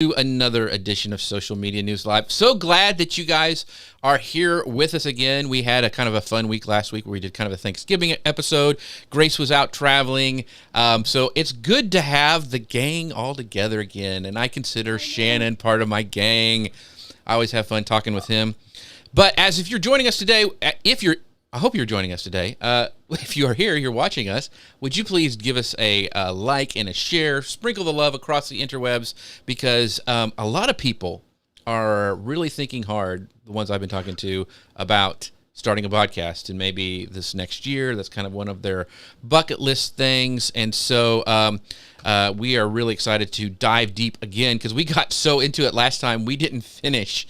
to another edition of Social Media News Live. So glad that you guys are here with us again. We had a kind of a fun week last week where we did kind of a Thanksgiving episode. Grace was out traveling. So it's good to have the gang all together again. And I consider Shannon part of my gang. I always have fun talking with him. But if you're joining us today, I hope you're joining us today. If you are here, you're watching us, would you please give us a like and a share, sprinkle the love across the interwebs, because a lot of people are really thinking hard, the ones I've been talking to, about starting a podcast, and maybe this next year, that's kind of one of their bucket list things. And so we are really excited to dive deep again, because we got so into it last time, we didn't finish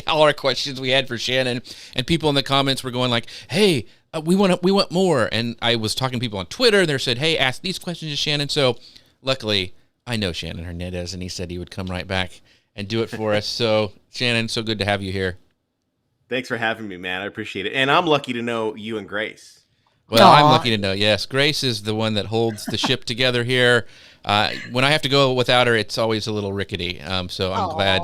all our questions we had for Shannon, and people in the comments were going like, hey, we want more. And I was talking to people on Twitter, and they said, hey, ask these questions to Shannon. So luckily, I know Shannon Hernandez, and he said he would come right back and do it for us. So Shannon, so good to have you here. Thanks for having me, man. I appreciate it. And I'm lucky to know you and Grace. Well, I'm lucky to know, yes. Grace is the one that holds the ship together here. When I have to go without her, it's always a little rickety. So I'm glad.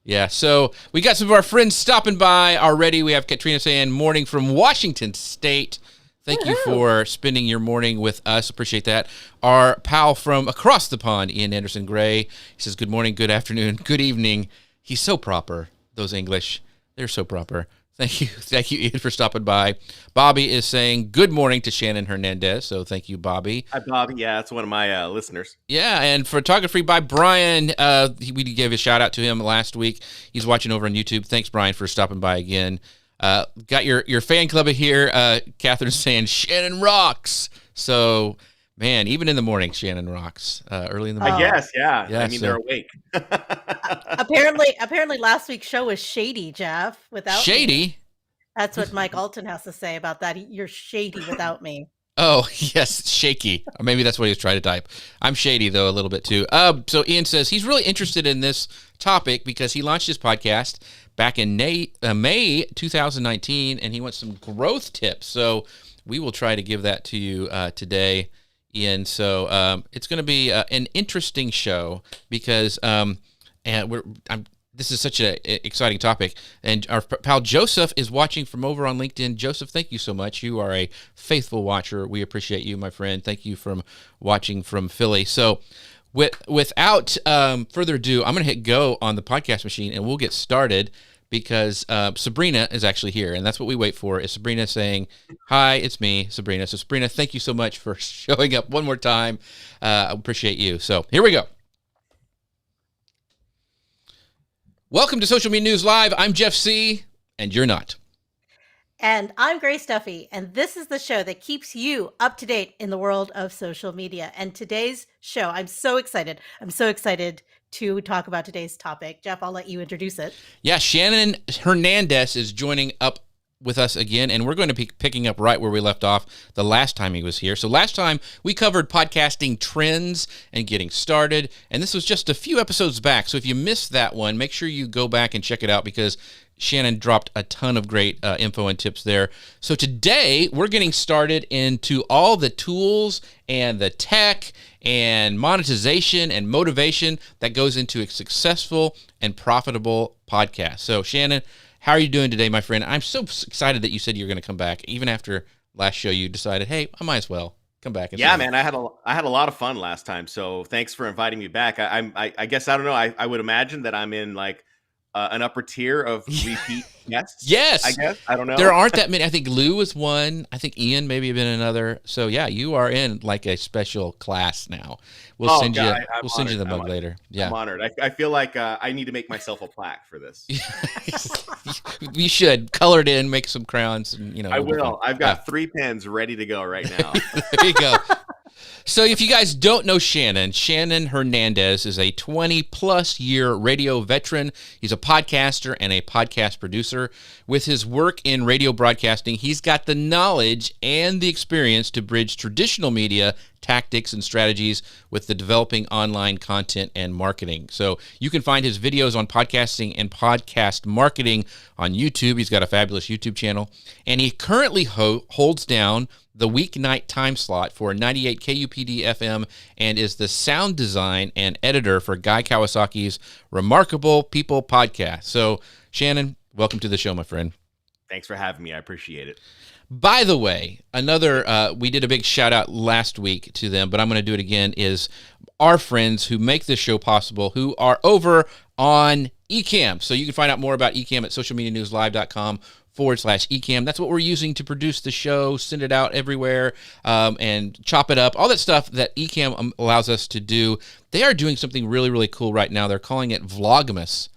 Yeah, so we got some of our friends stopping by already. We have Katrina saying, morning from Washington State. Thank you for spending your morning with us. Appreciate that. Our pal from across the pond, Ian Anderson Gray, he says, good morning, good afternoon, good evening. He's so proper, those English. They're so proper. Thank you, Ian, for stopping by. Bobby is saying good morning to Shannon Hernandez, so thank you, Bobby. Hi, Bobby. Yeah, that's one of my listeners. Yeah, and photography by Brian. We gave a shout out to him last week. He's watching over on YouTube. Thanks, Brian, for stopping by again. Got your fan club here. Catherine's saying Shannon rocks. So, man, even in the morning, Shannon rocks. Early in the morning. I guess, yeah. I mean, they're awake. Apparently, last week's show was shady, Jeff. Without shady. Me. That's what Mike Alton has to say about that. You're shady without me. Oh, yes, shaky. Or maybe that's what he was trying to type. I'm shady, though, a little bit, too. So Ian says he's really interested in this topic because he launched his podcast back in May 2019, and he wants some growth tips. So we will try to give that to you today, Ian. So it's going to be an interesting show because this is such an exciting topic. And our pal Joseph is watching from over on LinkedIn. Joseph, thank you so much. You are a faithful watcher. We appreciate you, my friend. Thank you for watching from Philly. So without further ado, I'm going to hit go on the podcast machine, and we'll get started because Sabrina is actually here. And that's what we wait for, is Sabrina saying, hi, it's me, Sabrina. So Sabrina, thank you so much for showing up one more time. I appreciate you. So here we go. Welcome to Social Media News Live. I'm Jeff C., and you're not. And I'm Grace Duffy, and this is the show that keeps you up to date in the world of social media. And today's show, I'm so excited. To talk about today's topic. Jeff, I'll let you introduce it. Yeah, Shannon Hernandez is joining up with us again, and we're going to be picking up right where we left off the last time he was here. So last time we covered podcasting trends and getting started, and this was just a few episodes back. So if you missed that one, make sure you go back and check it out because Shannon dropped a ton of great info and tips there. So today we're getting started into all the tools and the tech and monetization and motivation that goes into a successful and profitable podcast. So Shannon, how are you doing today, my friend? I'm so excited that you said you're going to come back. Even after last show, you decided, hey, I might as well come back. Yeah, man, I had a lot of fun last time. So thanks for inviting me back. I guess, I don't know. I would imagine that I'm in like an upper tier of repeat guests. Yes. I guess. I don't know. There aren't that many. I think Lou was one. I think Ian maybe have been another. So yeah, you are in like a special class now. We'll send you the mug later. Yeah. I'm honored. I feel like I need to make myself a plaque for this. You should color it in, make some crowns, and I will. I've got 3 pens ready to go right now. There you go. So if you guys don't know Shannon Hernandez is a 20-plus year radio veteran. He's a podcaster and a podcast producer. With his work in radio broadcasting, he's got the knowledge and the experience to bridge traditional media, tactics and strategies with the developing online content and marketing. So you can find his videos on podcasting and podcast marketing on YouTube. He's got a fabulous YouTube channel, and he currently holds down the weeknight time slot for 98 KUPD FM and is the sound design and editor for Guy Kawasaki's Remarkable People podcast. So, Shannon, welcome to the show, my friend. Thanks for having me. I appreciate it. By the way, we did a big shout out last week to them, but I'm going to do it again, is our friends who make this show possible, who are over on Ecamm. So you can find out more about Ecamm at socialmedianewslive.com/Ecamm. That's what we're using to produce the show, send it out everywhere, and chop it up. All that stuff that Ecamm allows us to do. They are doing something really, really cool right now. They're calling it Vlogmas.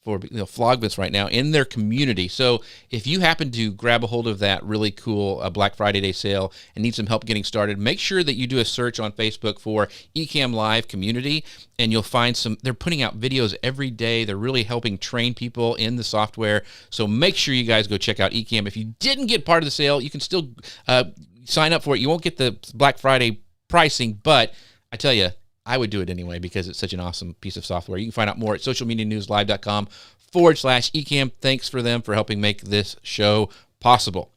For Vlogmas right now in their community. So if you happen to grab a hold of that really cool Black Friday Day sale and need some help getting started, make sure that you do a search on Facebook for Ecamm Live Community, and you'll find they're putting out videos every day. They're really helping train people in the software. So make sure you guys go check out Ecamm. If you didn't get part of the sale, you can still sign up for it. You won't get the Black Friday pricing, but I tell you, I would do it anyway because it's such an awesome piece of software. You can find out more at socialmedianewslive.com/Ecamm. Thanks for them for helping make this show possible.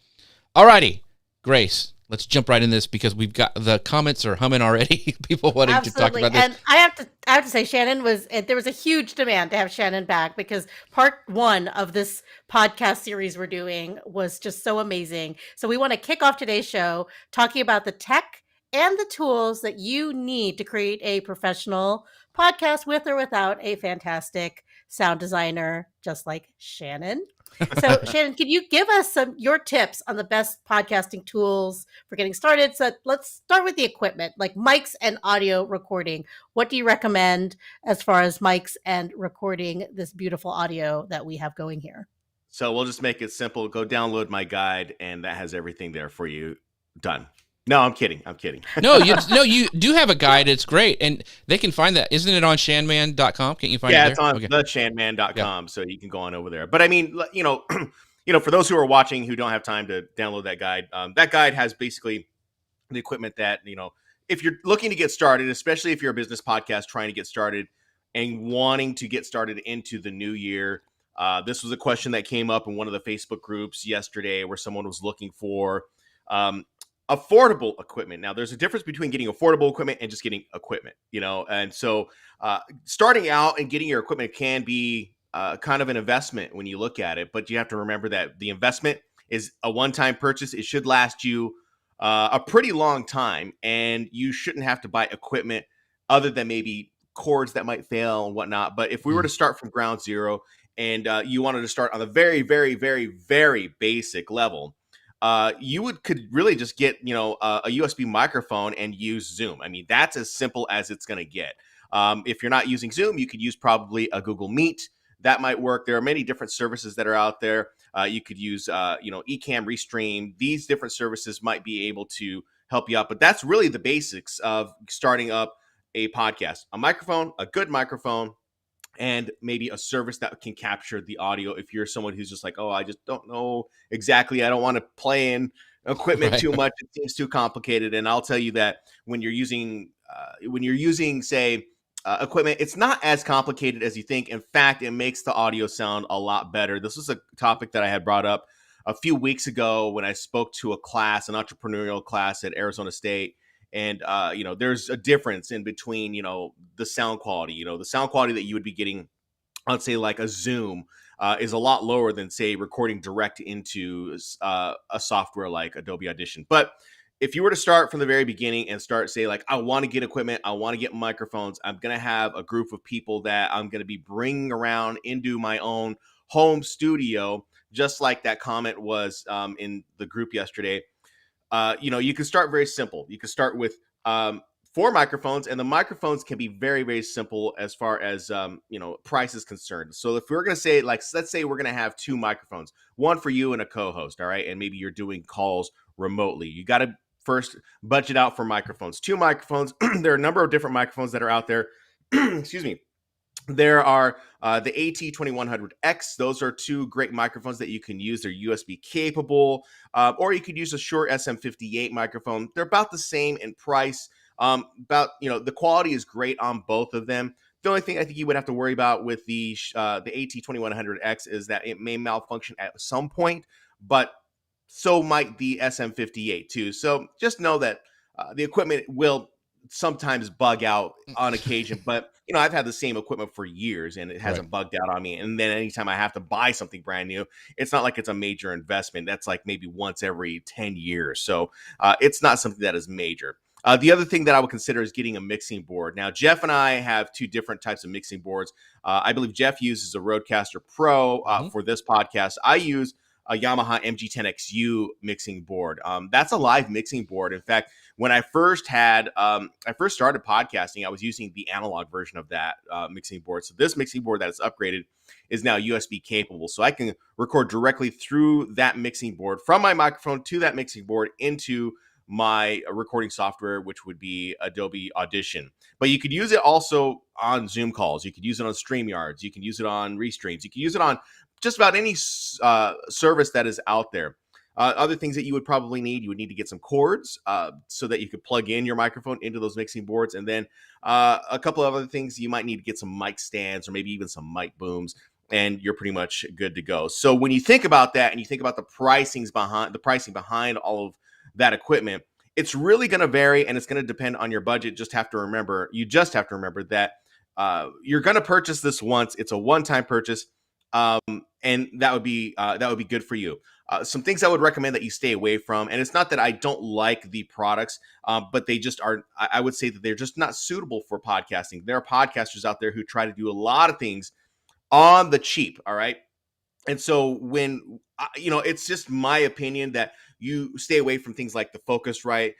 All righty, Grace, let's jump right in this because we've got the comments are humming already. People wanting to talk about this. And I have to say, there was a huge demand to have Shannon back because part 1 of this podcast series we're doing was just so amazing. So we want to kick off today's show talking about the tech and the tools that you need to create a professional podcast with or without a fantastic sound designer, just like Shannon. So, Shannon, can you give us your tips on the best podcasting tools for getting started? So let's start with the equipment, like mics and audio recording. What do you recommend as far as mics and recording this beautiful audio that we have going here? So we'll just make it simple. Go download my guide, and that has everything there for you. Done. No, I'm kidding. No, you do have a guide. It's great. And they can find that. Isn't it on shanman.com? Can't you find it there? Yeah, it's on the shanman.com, so you can go on over there. But I mean, for those who are watching who don't have time to download that guide has basically the equipment that, if you're looking to get started, especially if you're a business podcast trying to get started and wanting to get started into the new year. This was a question that came up in one of the Facebook groups yesterday where someone was looking for affordable equipment. Now, there's a difference between getting affordable equipment and just getting equipment, and so starting out and getting your equipment can be kind of an investment when you look at it, but you have to remember that the investment is a one-time purchase. It should last you a pretty long time, and you shouldn't have to buy equipment other than maybe cords that might fail and whatnot. But if we were to start from ground zero and you wanted to start on the very, very, very, very basic level, you could really just get, a USB microphone and use Zoom. I mean, that's as simple as it's going to get. If you're not using Zoom, you could use probably a Google Meet. That might work. There are many different services that are out there. You could use, Ecamm, Restream. These different services might be able to help you out. But that's really the basics of starting up a podcast. A microphone, a good microphone, and maybe a service that can capture the audio. If you're someone who's just like, oh, I just don't know exactly, I don't want to play in equipment too much, it seems too complicated. And I'll tell you that when you're using say equipment, it's not as complicated as you think. In fact, it makes the audio sound a lot better. This was a topic that I had brought up a few weeks ago when I spoke to an entrepreneurial class at Arizona State. And, there's a difference in between, the sound quality, the sound quality that you would be getting on, say, like a Zoom is a lot lower than, say, recording direct into a software like Adobe Audition. But if you were to start from the very beginning and start, say, like, I want to get equipment, I want to get microphones, I'm going to have a group of people that I'm going to be bringing around into my own home studio, just like that comment was in the group yesterday. You can start very simple. You can start with 4 microphones, and the microphones can be very, very simple as far as, price is concerned. So if we're going to say, like, let's say we're going to have 2 microphones, one for you and a co-host. All right. And maybe you're doing calls remotely. You got to first budget out for microphones. 2 microphones. There are a number of different microphones that are out there. Excuse me. There are the AT2100X. Those are 2 great microphones that you can use. They're USB capable, or you could use a short SM58 microphone. They're about the same in price. About the quality is great on both of them. The only thing I think you would have to worry about with the AT2100X is that it may malfunction at some point, but so might the SM58 too. So just know that the equipment will sometimes bug out on occasion, but I've had the same equipment for years and it hasn't bugged out on me. And then anytime I have to buy something brand new, it's not like it's a major investment. That's like maybe once every 10 years. So it's not something that is major. The other thing that I would consider is getting a mixing board. Now, Jeff and I have two different types of mixing boards. I believe Jeff uses a Rodecaster Pro for this podcast. I use a Yamaha MG10XU mixing board. That's a live mixing board. In fact, when I first started podcasting, I was using the analog version of that mixing board. So this mixing board that is upgraded is now USB capable. So I can record directly through that mixing board from my microphone to that mixing board into my recording software, which would be Adobe Audition. But you could use it also on Zoom calls. You could use it on StreamYards. You can use it on Restreams. You can use it on just about any service that is out there. Other things that you would probably need, you would need to get some cords so that you could plug in your microphone into those mixing boards. And then a couple of other things, you might need to get some mic stands or maybe even some mic booms, and you're pretty much good to go. So when you think about that and you think about the pricing behind all of that equipment, it's really going to vary and it's going to depend on your budget. You just have to remember that you're going to purchase this once. It's a one-time purchase. And that would be good for you. Some things I would recommend that you stay away from, and it's not that I don't like the products, but they just are. I would say that they're just not suitable for podcasting. There are podcasters out there who try to do a lot of things on the cheap. All right. And so when, it's just my opinion that you stay away from things like the Focusrite,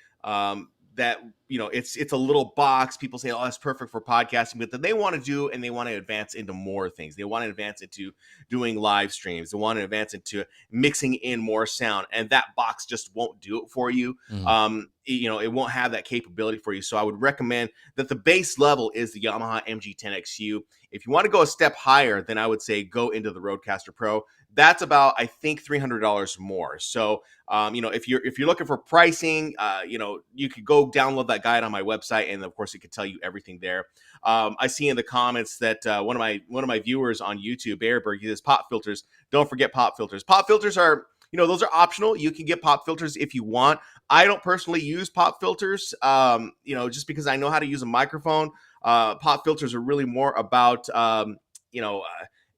that, it's a little box. People say, oh, that's perfect for podcasting, but then they want to do, and they want to advance into more things. They want to advance into doing live streams. They want to advance into mixing in more sound, and that box just won't do it for you. It won't have that capability for you. So I would recommend that the base level is the Yamaha MG10XU. If you want to go a step higher, then I would say go into the Rodecaster Pro. That's about, I think, $300 more. So, if you're looking for pricing, you could go download that guide on my website, and of course, it could tell you everything there. I see in the comments that one of my viewers on YouTube, Bearberg, he says pop filters. Don't forget pop filters. Pop filters are, those are optional. You can get pop filters if you want. I don't personally use pop filters, just because I know how to use a microphone. Pop filters are really more about,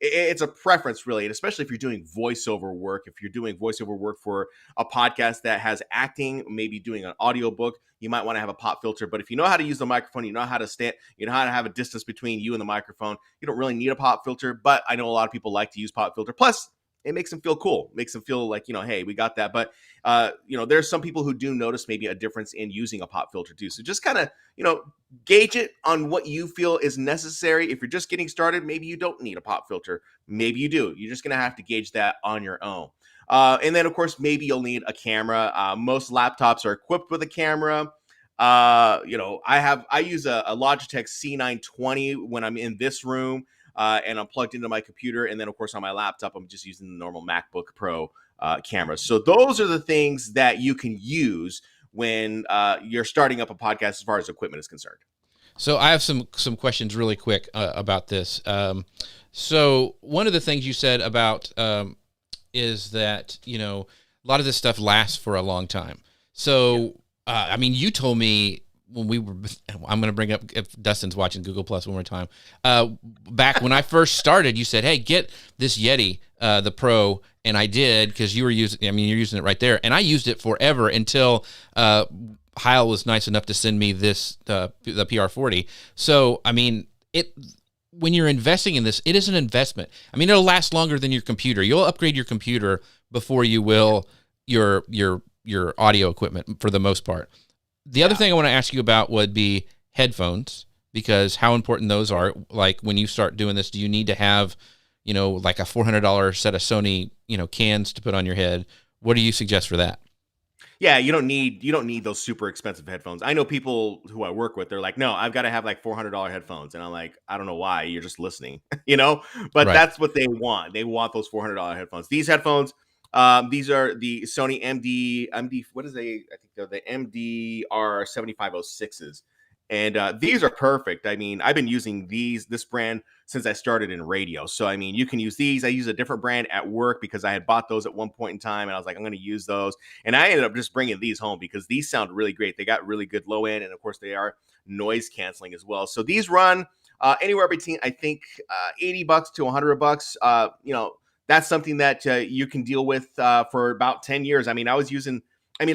it's a preference, really, and especially if you're doing voiceover work. If you're doing voiceover work for a podcast that has acting, maybe doing an audiobook, you might want to have a pop filter. But if you know how to use the microphone, you know how to stand, you know how to have a distance between you and the microphone, you don't really need a pop filter. But I know a lot of people like to use pop filter. Plus, it makes them feel cool, makes them feel like, hey, we got that. But, there's some people who do notice maybe a difference in using a pop filter too. So just kind of, gauge it on what you feel is necessary. If you're just getting started, maybe you don't need a pop filter. Maybe you do. You're just going to have to gauge that on your own. And then, of course, maybe you'll need a camera. Most laptops are equipped with a camera. I use a Logitech C920 when I'm in this room. And I'm plugged into my computer. And then, of course, on my laptop, I'm just using the normal MacBook Pro camera. So those are the things that you can use when you're starting up a podcast as far as equipment is concerned. So I have some questions really quick about this. So one of the things you said about is that, a lot of this stuff lasts for a long time. So, you told me, when I'm going to bring up, if Dustin's watching Google Plus one more time, back when I first started, you said, hey, get this Yeti, the Pro. And I did, because you're using it right there. And I used it forever until Heil was nice enough to send me this, the PR40. So, when you're investing in this, it is an investment. It'll last longer than your computer. You'll upgrade your computer before you will your audio equipment for the most part. The other thing I want to ask you about would be headphones, because how important those are. Like, when you start doing this, do you need to have, like a $400 set of Sony, cans to put on your head? What do you suggest for that? Yeah, you don't need those super expensive headphones. I know people who I work with, they're like, no, I've got to have like $400 headphones. And I'm like, I don't know why, you're just listening, but right. That's what they want. They want those $400 headphones. These headphones, these are the Sony MD, what is I think think they're the MDR 7506s. And these are perfect. I mean, I've been using this brand since I started in radio. So, I mean, you can use these. I use a different brand at work because I had bought those at one point in time. And I was like, I'm going to use those. And I ended up just bringing these home because these sound really great. They got really good low end. And of course, they are noise canceling as well. So these run anywhere between, I think, $80 to $100. That's something that you can deal with for about 10 years. I mean,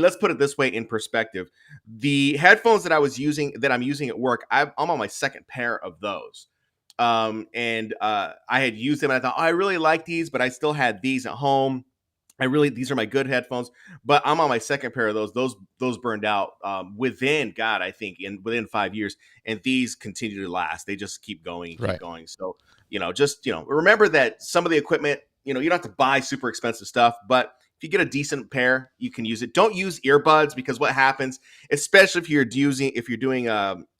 let's put it this way in perspective. The headphones that I'm using at work, I'm on my second pair of those. And I had used them and I thought, oh, I really like these, but I still had these at home. These are my good headphones, but I'm on my second pair of those. Those burned out within, God, I think within 5 years, and these continue to last. They just keep going and keep going. So, remember that some of the equipment, you don't have to buy super expensive stuff, but if you get a decent pair, you can use it. Don't use earbuds because what happens, especially if you're doing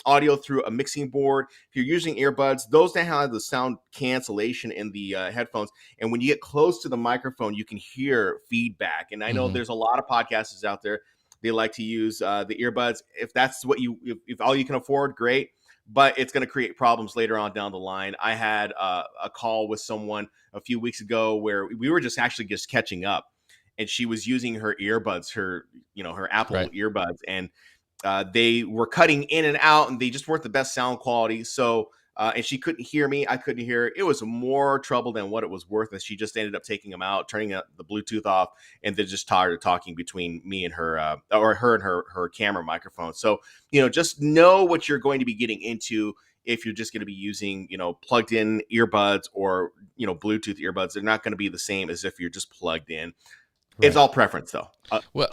audio through a mixing board, if you're using earbuds, those don't have the sound cancellation in the headphones. And when you get close to the microphone, you can hear feedback. And I know there's a lot of podcasters out there, they like to use the earbuds. If that's what if all you can afford, great. But it's going to create problems later on down the line. I had a call with someone a few weeks ago where we were just catching up. And she was using her earbuds, her Apple earbuds, and they were cutting in and out, and they just weren't the best sound quality. So, and she couldn't hear me. I couldn't hear her. It was more trouble than what it was worth. And she just ended up taking them out, turning the Bluetooth off, and then just started talking between me and her, or her and her camera microphone. So, just know what you're going to be getting into. If you're just going to be using, plugged in earbuds or, Bluetooth earbuds, they're not going to be the same as if you're just plugged in. Right. It's all preference, though.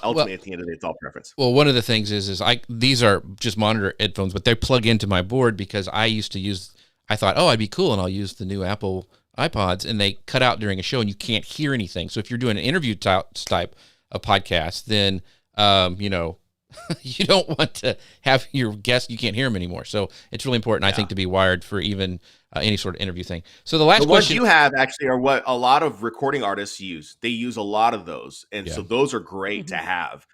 Ultimately, at the end of the day, it's all preference. Well, one of the things is these are just monitor headphones, but they plug into my board because I thought, oh, I'd be cool, and I'll use the new Apple iPods, and they cut out during a show, and you can't hear anything. So if you're doing an interview type of podcast, then, you don't want to have your guests, you can't hear them anymore. So it's really important, I think, to be wired for even any sort of interview thing. So the last question you have actually are what a lot of recording artists use. They use a lot of those. And so those are great to have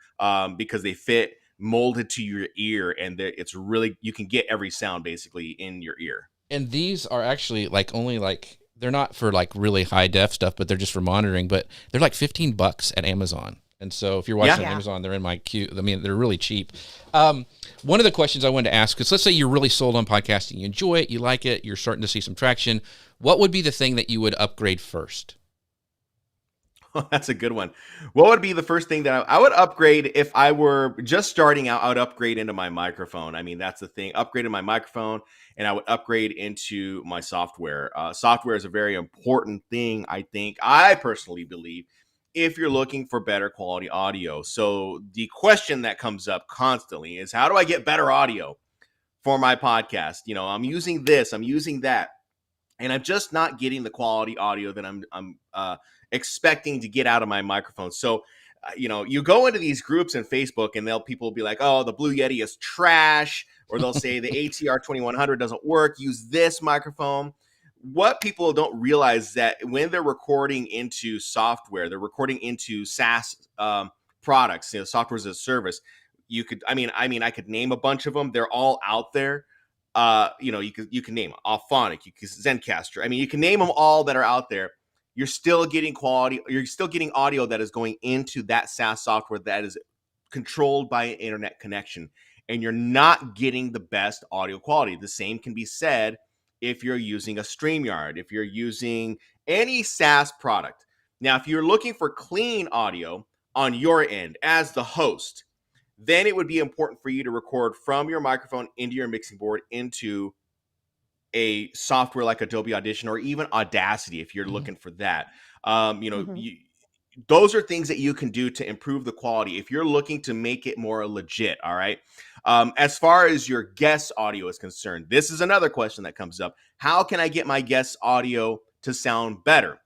because they fit molded to your ear, and it's really, you can get every sound basically in your ear. And these are actually they're not for really high def stuff, but they're just for monitoring, but they're like $15 at Amazon. And so if you're watching on Amazon, they're in my queue. I mean, they're really cheap. One of the questions I wanted to ask is, let's say you're really sold on podcasting. You enjoy it. You like it. You're starting to see some traction. What would be the thing that you would upgrade first? Oh, that's a good one. What would be the first thing that I would upgrade if I were just starting out? I would upgrade into my microphone. I mean, that's the thing. Upgrade in my microphone, and I would upgrade into my software. Software is a very important thing, I personally believe, if you're looking for better quality audio. So the question that comes up constantly is, how do I get better audio for my podcast? I'm using this, I'm using that, and I'm just not getting the quality audio that I'm expecting to get out of my microphone. So, you go into these groups in Facebook, and people will be like, oh, the Blue Yeti is trash, or they'll say the ATR 2100 doesn't work, use this microphone. What people don't realize is that when they're recording into software, they're recording into SaaS products, software as a service. I could name a bunch of them. They're all out there. You can name Auphonic, Zencaster. You can name them all that are out there. You're still getting quality. You're still getting audio that is going into that SaaS software that is controlled by an internet connection, and you're not getting the best audio quality. The same can be said if you're using a StreamYard, if you're using any SaaS product. Now, if you're looking for clean audio on your end as the host, then it would be important for you to record from your microphone into your mixing board into a software like Adobe Audition or even Audacity if you're looking for that. Those are things that you can do to improve the quality if you're looking to make it more legit. All right. As far as your guest audio is concerned, this is another question that comes up. How can I get my guest audio to sound better?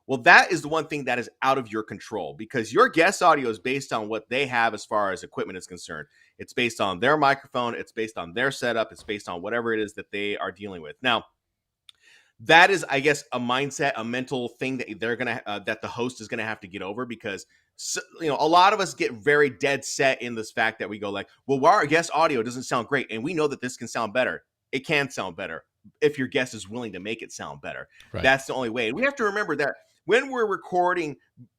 Well, that is the one thing that is out of your control, because your guest audio is based on what they have as far as equipment is concerned. It's based on their microphone. It's based on their setup. It's based on whatever it is that they are dealing with. Now, that is, I guess, a mindset, a mental thing that that the host is gonna have to get over, because a lot of us get very dead set in this fact that we go like, well, our guest audio doesn't sound great, and we know that this can sound better. It can sound better if your guest is willing to make it sound better. Right. That's the only way. And we have to remember that when we're recording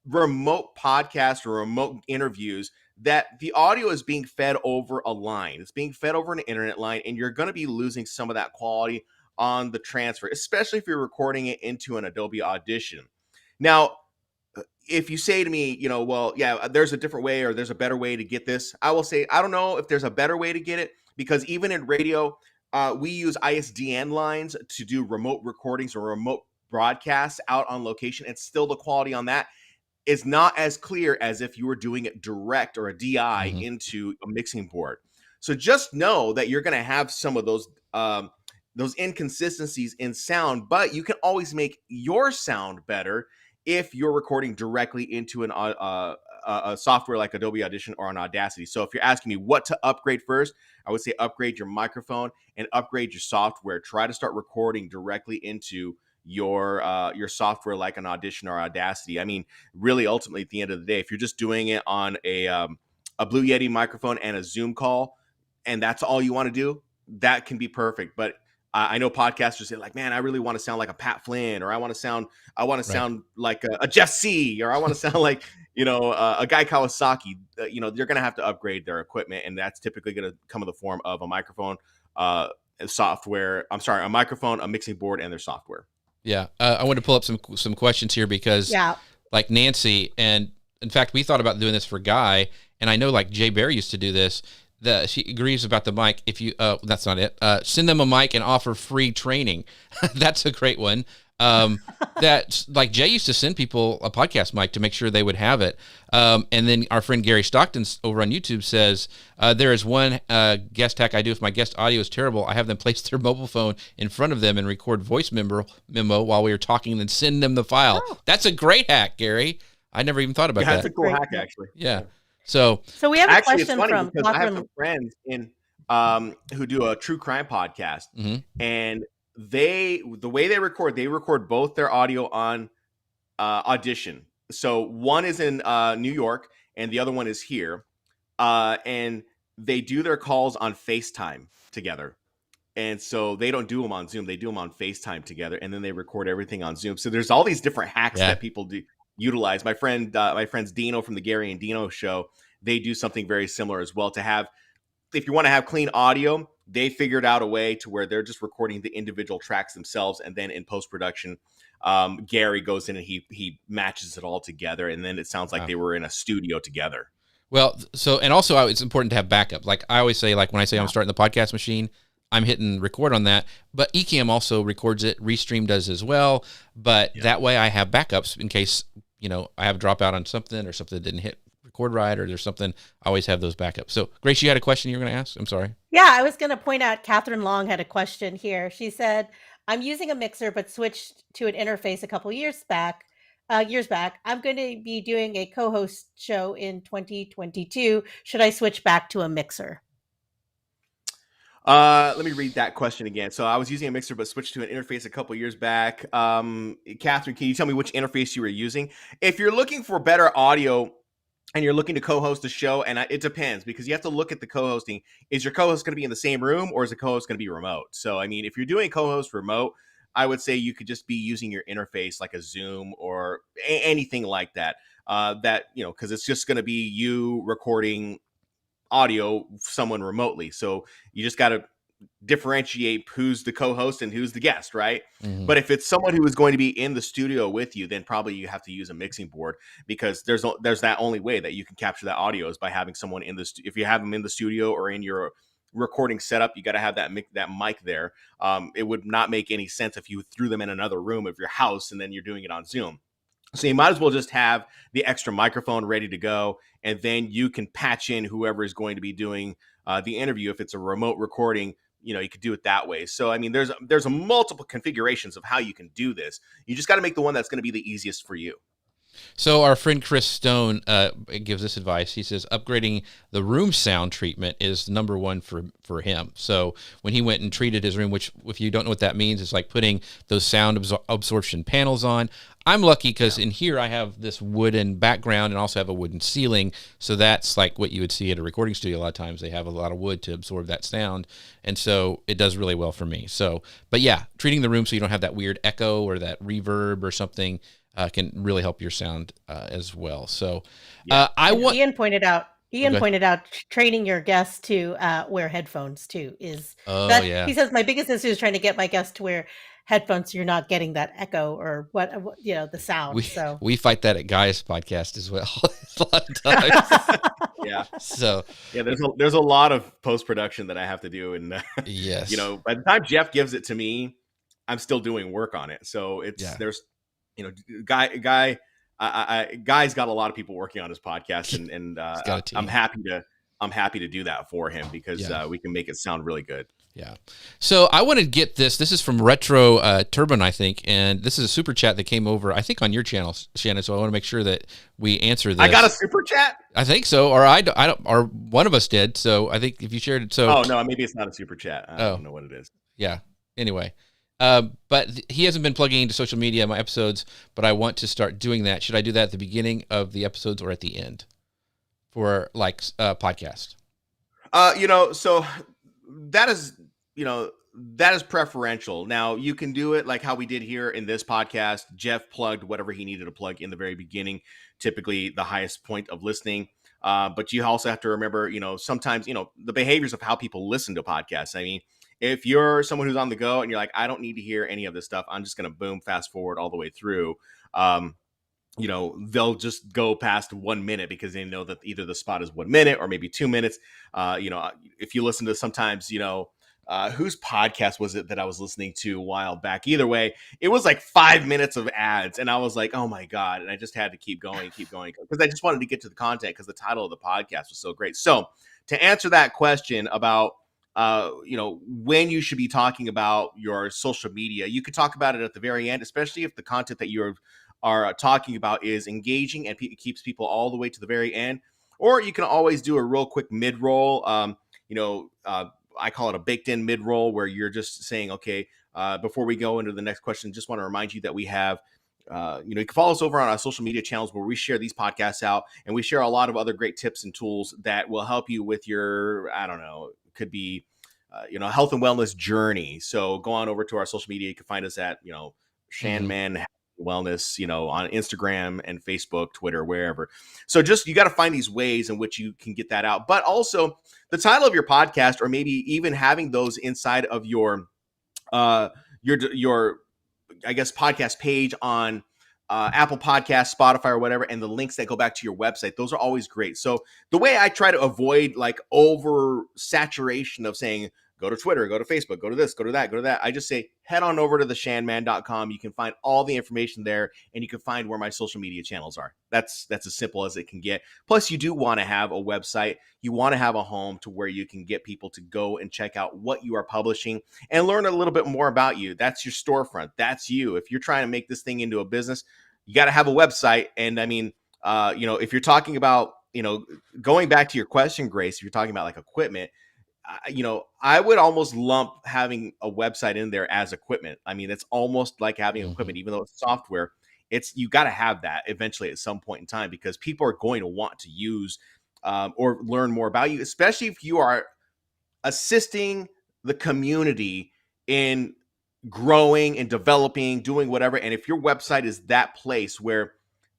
remote podcasts or remote interviews, that the audio is being fed over a line. It's being fed over an internet line, and you're going to be losing some of that quality on the transfer, especially if you're recording it into an Adobe Audition. Now, if you say to me, well, yeah, there's a different way or there's a better way to get this, I will say, I don't know if there's a better way to get it, because even in radio, we use ISDN lines to do remote recordings or remote broadcasts out on location, and still the quality on that is not as clear as if you were doing it direct or a DI into a mixing board. So just know that you're going to have some of those inconsistencies in sound, but you can always make your sound better if you're recording directly into a software like Adobe Audition or an Audacity. So if you're asking me what to upgrade first, I would say upgrade your microphone and upgrade your software. Try to start recording directly into your software like an Audition or Audacity. I mean, really, ultimately, at the end of the day, if you're just doing it on a Blue Yeti microphone and a Zoom call, and that's all you want to do, that can be perfect. But I know podcasters say like, man, I really want to sound like a Pat Flynn, or I want to sound like a Jeff C, or I want to sound like, a Guy Kawasaki. They're going to have to upgrade their equipment, and that's typically going to come in the form of a microphone, a microphone, a mixing board, and their software. Yeah. I want to pull up some questions here because like Nancy, and in fact, we thought about doing this for Guy, and I know like Jay Bear used to do this. She agrees about the mic. If you, that's not it. Send them a mic and offer free training. That's a great one. That's like Jay used to send people a podcast mic to make sure they would have it. And then our friend Gary Stockton over on YouTube says, there is one guest hack I do. If my guest audio is terrible, I have them place their mobile phone in front of them and record voice memo while we are talking, and then send them the file. Oh. That's a great hack, Gary. I never even thought about that. That's a cool hack, actually. Yeah. So we have a question from because I have some friends who do a true crime podcast, and the way they record both their audio on Audition. So one is in New York and the other one is here, and they do their calls on FaceTime together. And so they don't do them on Zoom; they do them on FaceTime together, and then they record everything on Zoom. So there's all these different hacks that people do utilize. My friends Dino from the Gary and Dino show, they do something very similar as well. If you want to have clean audio, they figured out a way to where they're just recording the individual tracks themselves, and then in post-production, Gary goes in and he matches it all together, and then it sounds like they were in a studio together. Well, and also it's important to have backup. Like I always say, like when I say I'm starting the podcast machine, I'm hitting record on that, but Ecamm also records it. Restream does as well, but that way I have backups in case, I have a dropout on something or something that didn't hit record right, or there's something. I always have those backups. So Grace, you had a question you were going to ask? I'm sorry. Yeah, I was going to point out Catherine Long had a question here. She said, I'm using a mixer, but switched to an interface a couple years back. I'm going to be doing a co-host show in 2022. Should I switch back to a mixer? Let me read that question again. So I was using a mixer, but switched to an interface a couple years back. Catherine, can you tell me which interface you were using? If you're looking for better audio and you're looking to co-host a show, and it depends, because you have to look at the co-hosting. Is your co-host going to be in the same room, or is the co-host going to be remote? So, I mean, if you're doing co-host remote, I would say you could just be using your interface like a Zoom or anything like that. Because it's just going to be you recording audio someone remotely. So you just got to differentiate who's the co-host and who's the guest, right? But if it's someone who is going to be in the studio with you, then probably you have to use a mixing board, because there's that only way that you can capture that audio is by having someone in the if you have them in the studio or in your recording setup, you got to have that mic there. It would not make any sense if you threw them in another room of your house and then you're doing it on Zoom. So you might as well just have the extra microphone ready to go, and then you can patch in whoever is going to be doing the interview. If it's a remote recording, you could do it that way. So, I mean, there's multiple configurations of how you can do this. You just got to make the one that's going to be the easiest for you. So our friend Chris Stone gives this advice. He says upgrading the room sound treatment is number one for him. So when he went and treated his room, which if you don't know what that means, it's like putting those sound absorption panels on. I'm lucky because in here I have this wooden background and also have a wooden ceiling. So that's like what you would see at a recording studio. A lot of times they have a lot of wood to absorb that sound. And so it does really well for me. So, but yeah, treating the room so you don't have that weird echo or that reverb or something can really help your sound as well. So Ian pointed out training your guests to wear headphones too is he says my biggest issue is trying to get my guests to wear headphones so you're not getting that echo or what the sound. We fight that at Guy's podcast as well a lot of times. Yeah. So there's a lot of post-production that I have to do, and yes, by the time Jeff gives it to me, I'm still doing work on it. So there's Guy's got a lot of people working on his podcast, and I'm happy to do that for him because we can make it sound really good. Yeah. So I want to get this. This is from Retro Turbine, I think, and this is a super chat that came over, I think, on your channel, Shannon. So I want to make sure that we answer this. I got a super chat. I think so, or I don't, or one of us did. So I think if you shared it, oh no, maybe it's not a super chat. I don't know what it is. Yeah. Anyway. But he hasn't been plugging into social media in my episodes, but I want to start doing that. Should I do that at the beginning of the episodes or at the end for like podcast? So that is preferential. Now you can do it like how we did here in this podcast. Jeff plugged whatever he needed to plug in the very beginning, typically the highest point of listening. But you also have to remember, sometimes, the behaviors of how people listen to podcasts. I mean, if you're someone who's on the go and you're like, I don't need to hear any of this stuff, I'm just going to boom, fast forward all the way through. They'll just go past 1 minute because they know that either the spot is 1 minute or maybe 2 minutes. If you listen to sometimes, whose podcast was it that I was listening to a while back? Either way, it was like 5 minutes of ads. And I was like, oh my God. And I just had to keep going because I just wanted to get to the content because the title of the podcast was so great. So to answer that question about, when you should be talking about your social media, you could talk about it at the very end, especially if the content that you are talking about is engaging and it keeps people all the way to the very end. Or you can always do a real quick mid-roll. I call it a baked-in mid-roll where you're just saying, okay, before we go into the next question, just want to remind you that we have you can follow us over on our social media channels where we share these podcasts out, and we share a lot of other great tips and tools that will help you with your, could be, health and wellness journey. So go on over to our social media. You can find us at, Shanman Wellness, on Instagram and Facebook, Twitter, wherever. So you got to find these ways in which you can get that out. But also the title of your podcast, or maybe even having those inside of your I guess, podcast page on Apple Podcasts, Spotify, or whatever, and the links that go back to your website. Those are always great. So the way I try to avoid like over saturation of saying, go to Twitter, go to Facebook, go to this, go to that, go to that, I just say, head on over to theshanman.com. You can find all the information there, and you can find where my social media channels are. That's as simple as it can get. Plus, you do want to have a website. You want to have a home to where you can get people to go and check out what you are publishing and learn a little bit more about you. That's your storefront. That's you. If you're trying to make this thing into a business, you got to have a website. And I mean, if you're talking about, going back to your question, Grace, if you're talking about like equipment, I would almost lump having a website in there as equipment. I mean, it's almost like having equipment, even though it's software. You got to have that eventually at some point in time, because people are going to want to use or learn more about you, especially if you are assisting the community in growing and developing, doing whatever. And if your website is that place where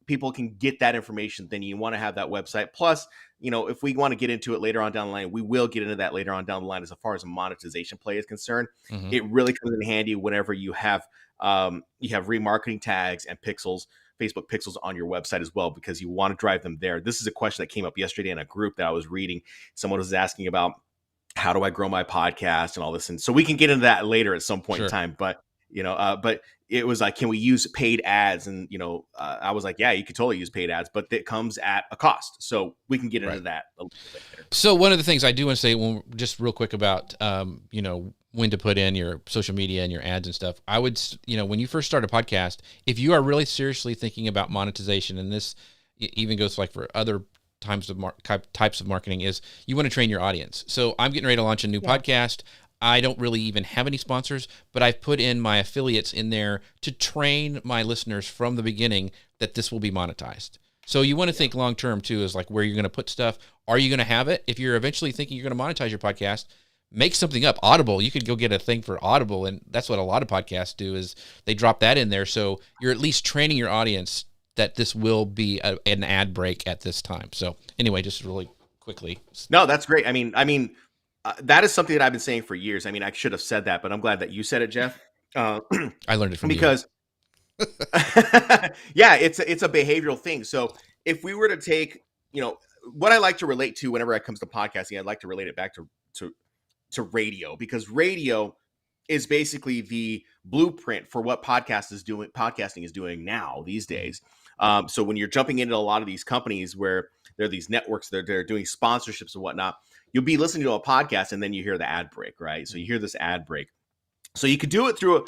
people can get that information, then you want to have that website. Plus, if we want to get into it later on down the line, we will get into that later on down the line as far as a monetization play is concerned. It really comes in handy whenever you have remarketing tags and pixels, Facebook pixels on your website as well, because you want to drive them there. This is a question that came up yesterday in a group that I was reading. Someone was asking about, how do I grow my podcast and all this? And so we can get into that later at some point in time. But but it was like, can we use paid ads? And, I was like, yeah, you could totally use paid ads, but it comes at a cost. So we can get into that a little bit later. So one of the things I do want to say, just real quick about, when to put in your social media and your ads and stuff. I would, when you first start a podcast, if you are really seriously thinking about monetization, and this even goes like for other types of marketing, is you want to train your audience. So I'm getting ready to launch a new podcast. I don't really even have any sponsors, but I've put in my affiliates in there to train my listeners from the beginning that this will be monetized. So you want to think long-term too, is like where you're going to put stuff. Are you going to have it? If you're eventually thinking you're going to monetize your podcast, make something up. Audible, you could go get a thing for Audible, and that's what a lot of podcasts do, is they drop that in there. So you're at least training your audience that this will be an ad break at this time. So anyway, just really quickly. No, that's great. I mean, that is something that I've been saying for years. I mean, I should have said that, but I'm glad that you said it, Jeff. I learned it from because yeah, it's a behavioral thing. So if we were to take, what I like to relate to whenever it comes to podcasting, I'd like to relate it back to radio, because radio is basically the blueprint for what podcasting is doing now these days. So when you're jumping into a lot of these companies where there are these networks, they're doing sponsorships and whatnot, you'll be listening to a podcast and then you hear the ad break, right? So you hear this ad break. So you could do it through,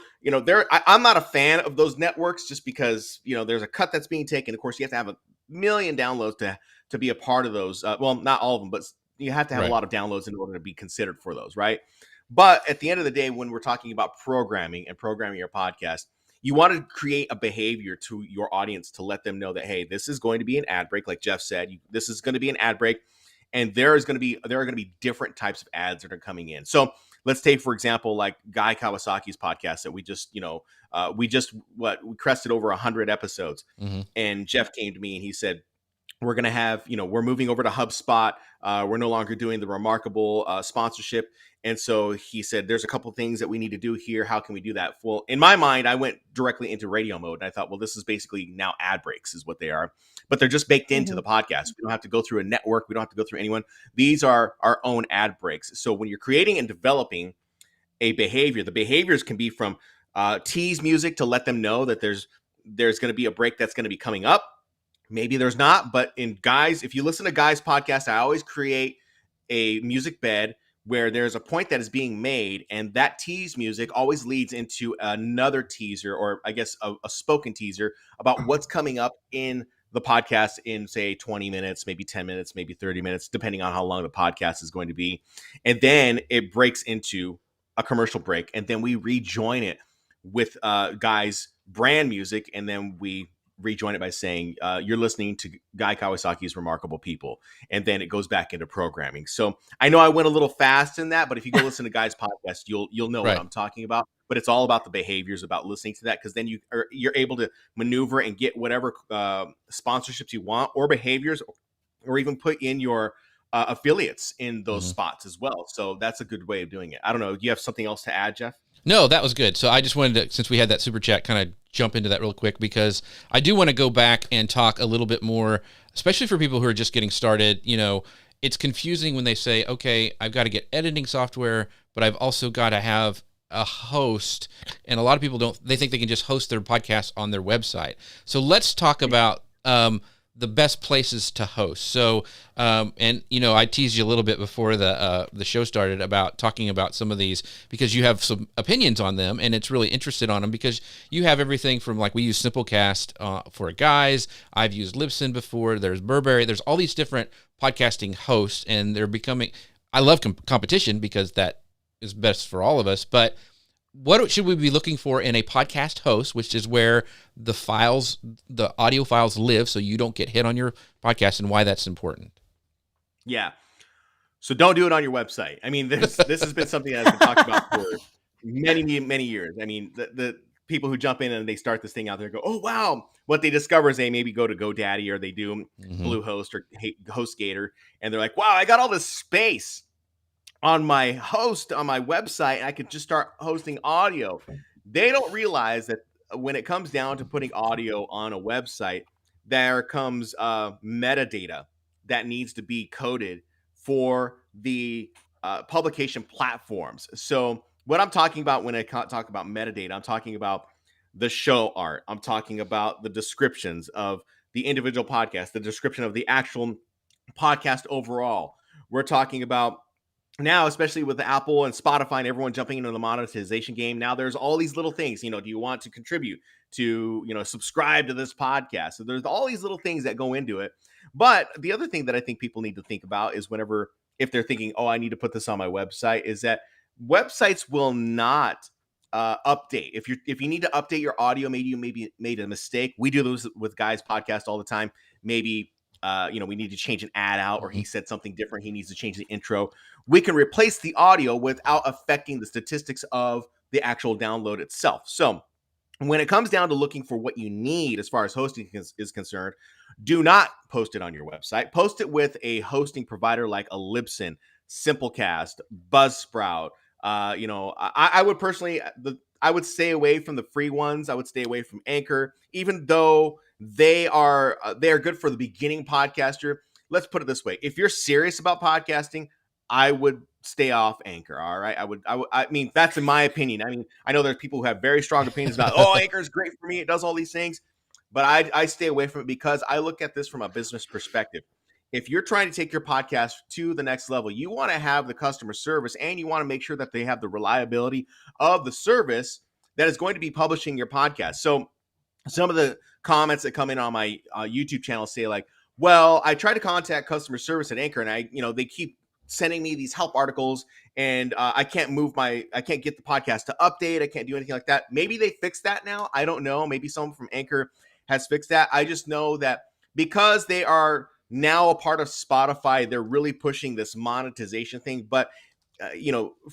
I'm not a fan of those networks just because, there's a cut that's being taken. Of course, you have to have 1 million downloads to be a part of those. Well, not all of them, but you have to have a lot of downloads in order to be considered for those, right? But at the end of the day, when we're talking about programming your podcast, you want to create a behavior to your audience to let them know that, hey, this is going to be an ad break. Like Jeff said, this is going to be an ad break. And there are going to be different types of ads that are coming in. So let's take, for example, like Guy Kawasaki's podcast that we crested over 100 episodes. Mm-hmm. And Jeff came to me and he said, we're going to have, we're moving over to HubSpot. We're no longer doing the Remarkable sponsorship. And so he said, there's a couple things that we need to do here. How can we do that? Well, in my mind, I went directly into radio mode. And I thought, well, this is basically now ad breaks is what they are. But they're just baked into the podcast. We don't have to go through a network. We don't have to go through anyone. These are our own ad breaks. So when you're creating and developing a behavior, the behaviors can be from tease music to let them know that there's going to be a break that's going to be coming up. Maybe there's not, but if you listen to Guy's podcast, I always create a music bed where there's a point that is being made, and that tease music always leads into another teaser, or I guess a spoken teaser about what's coming up in the podcast in, say, 20 minutes, maybe 10 minutes, maybe 30 minutes, depending on how long the podcast is going to be. And then it breaks into a commercial break, and then we rejoin it with Guy's brand music, and then we rejoin it by saying, you're listening to Guy Kawasaki's Remarkable People. And then it goes back into programming. So I know I went a little fast in that, but if you go listen to Guy's podcast, you'll know what I'm talking about. But it's all about the behaviors, about listening to that, because then you're able to maneuver and get whatever sponsorships you want, or behaviors, or even put in your affiliates in those spots as well. So that's a good way of doing it. I don't know. Do you have something else to add, Jeff? No, that was good. So I just wanted to, since we had that super chat, kind of jump into that real quick, because I do want to go back and talk a little bit more, especially for people who are just getting started. It's confusing when they say, okay, I've got to get editing software, but I've also got to have a host. And a lot of people they think they can just host their podcast on their website. So let's talk about the best places to host. So, I teased you a little bit before the show started about talking about some of these, because you have some opinions on them, and it's really interested on them, because you have everything from, like, we use Simplecast for guys. I've used Libsyn before. There's Burberry. There's all these different podcasting hosts, and they're becoming, I love competition, because that is best for all of us. But what should we be looking for in a podcast host, which is where the audio files live, so you don't get hit on your podcast, and why that's important? Yeah. So don't do it on your website. I mean, this has been something that has been talked about for many, many years. I mean, the people who jump in and they start this thing out there go, oh, wow. What they discover is they maybe go to GoDaddy, or they do Bluehost or HostGator, and they're like, wow, I got all this space on my host, on my website, and I could just start hosting audio. They don't realize that when it comes down to putting audio on a website, there comes metadata that needs to be coded for the publication platforms. So what I'm talking about when I talk about metadata, I'm talking about the show art. I'm talking about the descriptions of the individual podcast, the description of the actual podcast overall. We're talking about now, especially with Apple and Spotify and everyone jumping into the monetization game, now there's all these little things. Do you want to contribute to, subscribe to this podcast? So there's all these little things that go into it. But the other thing that I think people need to think about is if they're thinking, oh, I need to put this on my website, is that websites will not update. If you need to update your audio, maybe you made a mistake. We do those with Guys podcast all the time. Maybe we need to change an ad out, or he said something different. He needs to change the intro. We can replace the audio without affecting the statistics of the actual download itself. So when it comes down to looking for what you need as far as hosting is concerned, do not post it on your website. Post it with a hosting provider like a Libsyn, Simplecast, Buzzsprout. I would personally, I would stay away from the free ones. I would stay away from Anchor, even though they are good for the beginning podcaster. Let's put it this way: if you're serious about podcasting, I would stay off Anchor. All right. I mean, that's in my opinion. I mean, I know there's people who have very strong opinions about, oh, Anchor is great for me. It does all these things, but I stay away from it because I look at this from a business perspective. If you're trying to take your podcast to the next level, you want to have the customer service, and you want to make sure that they have the reliability of the service that is going to be publishing your podcast. So some of the comments that come in on my YouTube channel say like, well, I tried to contact customer service at Anchor, and they keep sending me these help articles, and I can't get the podcast to update. I can't do anything like that. Maybe they fixed that now. I don't know. Maybe someone from Anchor has fixed that. I just know that because they are now a part of Spotify, they're really pushing this monetization thing. But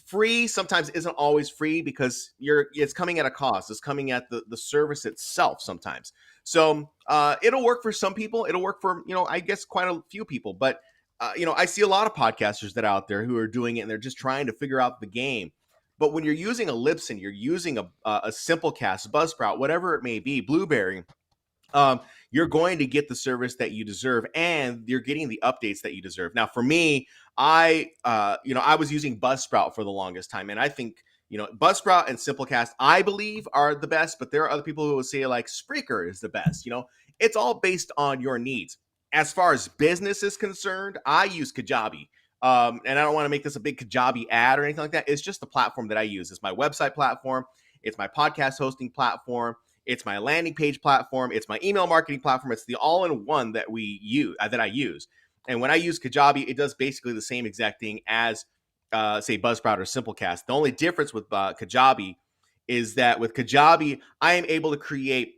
free sometimes isn't always free because it's coming at a cost. It's coming at the service itself sometimes. So it'll work for some people. It'll work for, I guess quite a few people. But I see a lot of podcasters that are out there who are doing it, and they're just trying to figure out the game. But when you're using a Libsyn, you're using a Simplecast, Buzzsprout, whatever it may be, Blueberry, you're going to get the service that you deserve, and you're getting the updates that you deserve. Now, for me, I was using Buzzsprout for the longest time, and I think Buzzsprout and Simplecast, I believe, are the best. But there are other people who will say like Spreaker is the best. It's all based on your needs. As far as business is concerned, I use Kajabi. And I don't want to make this a big Kajabi ad or anything like that. It's just the platform that I use. It's my website platform. It's my podcast hosting platform. It's my landing page platform. It's my email marketing platform. It's the all-in-one that I use. And when I use Kajabi, it does basically the same exact thing as, say, Buzzsprout or Simplecast. The only difference with Kajabi is that with Kajabi, I am able to create,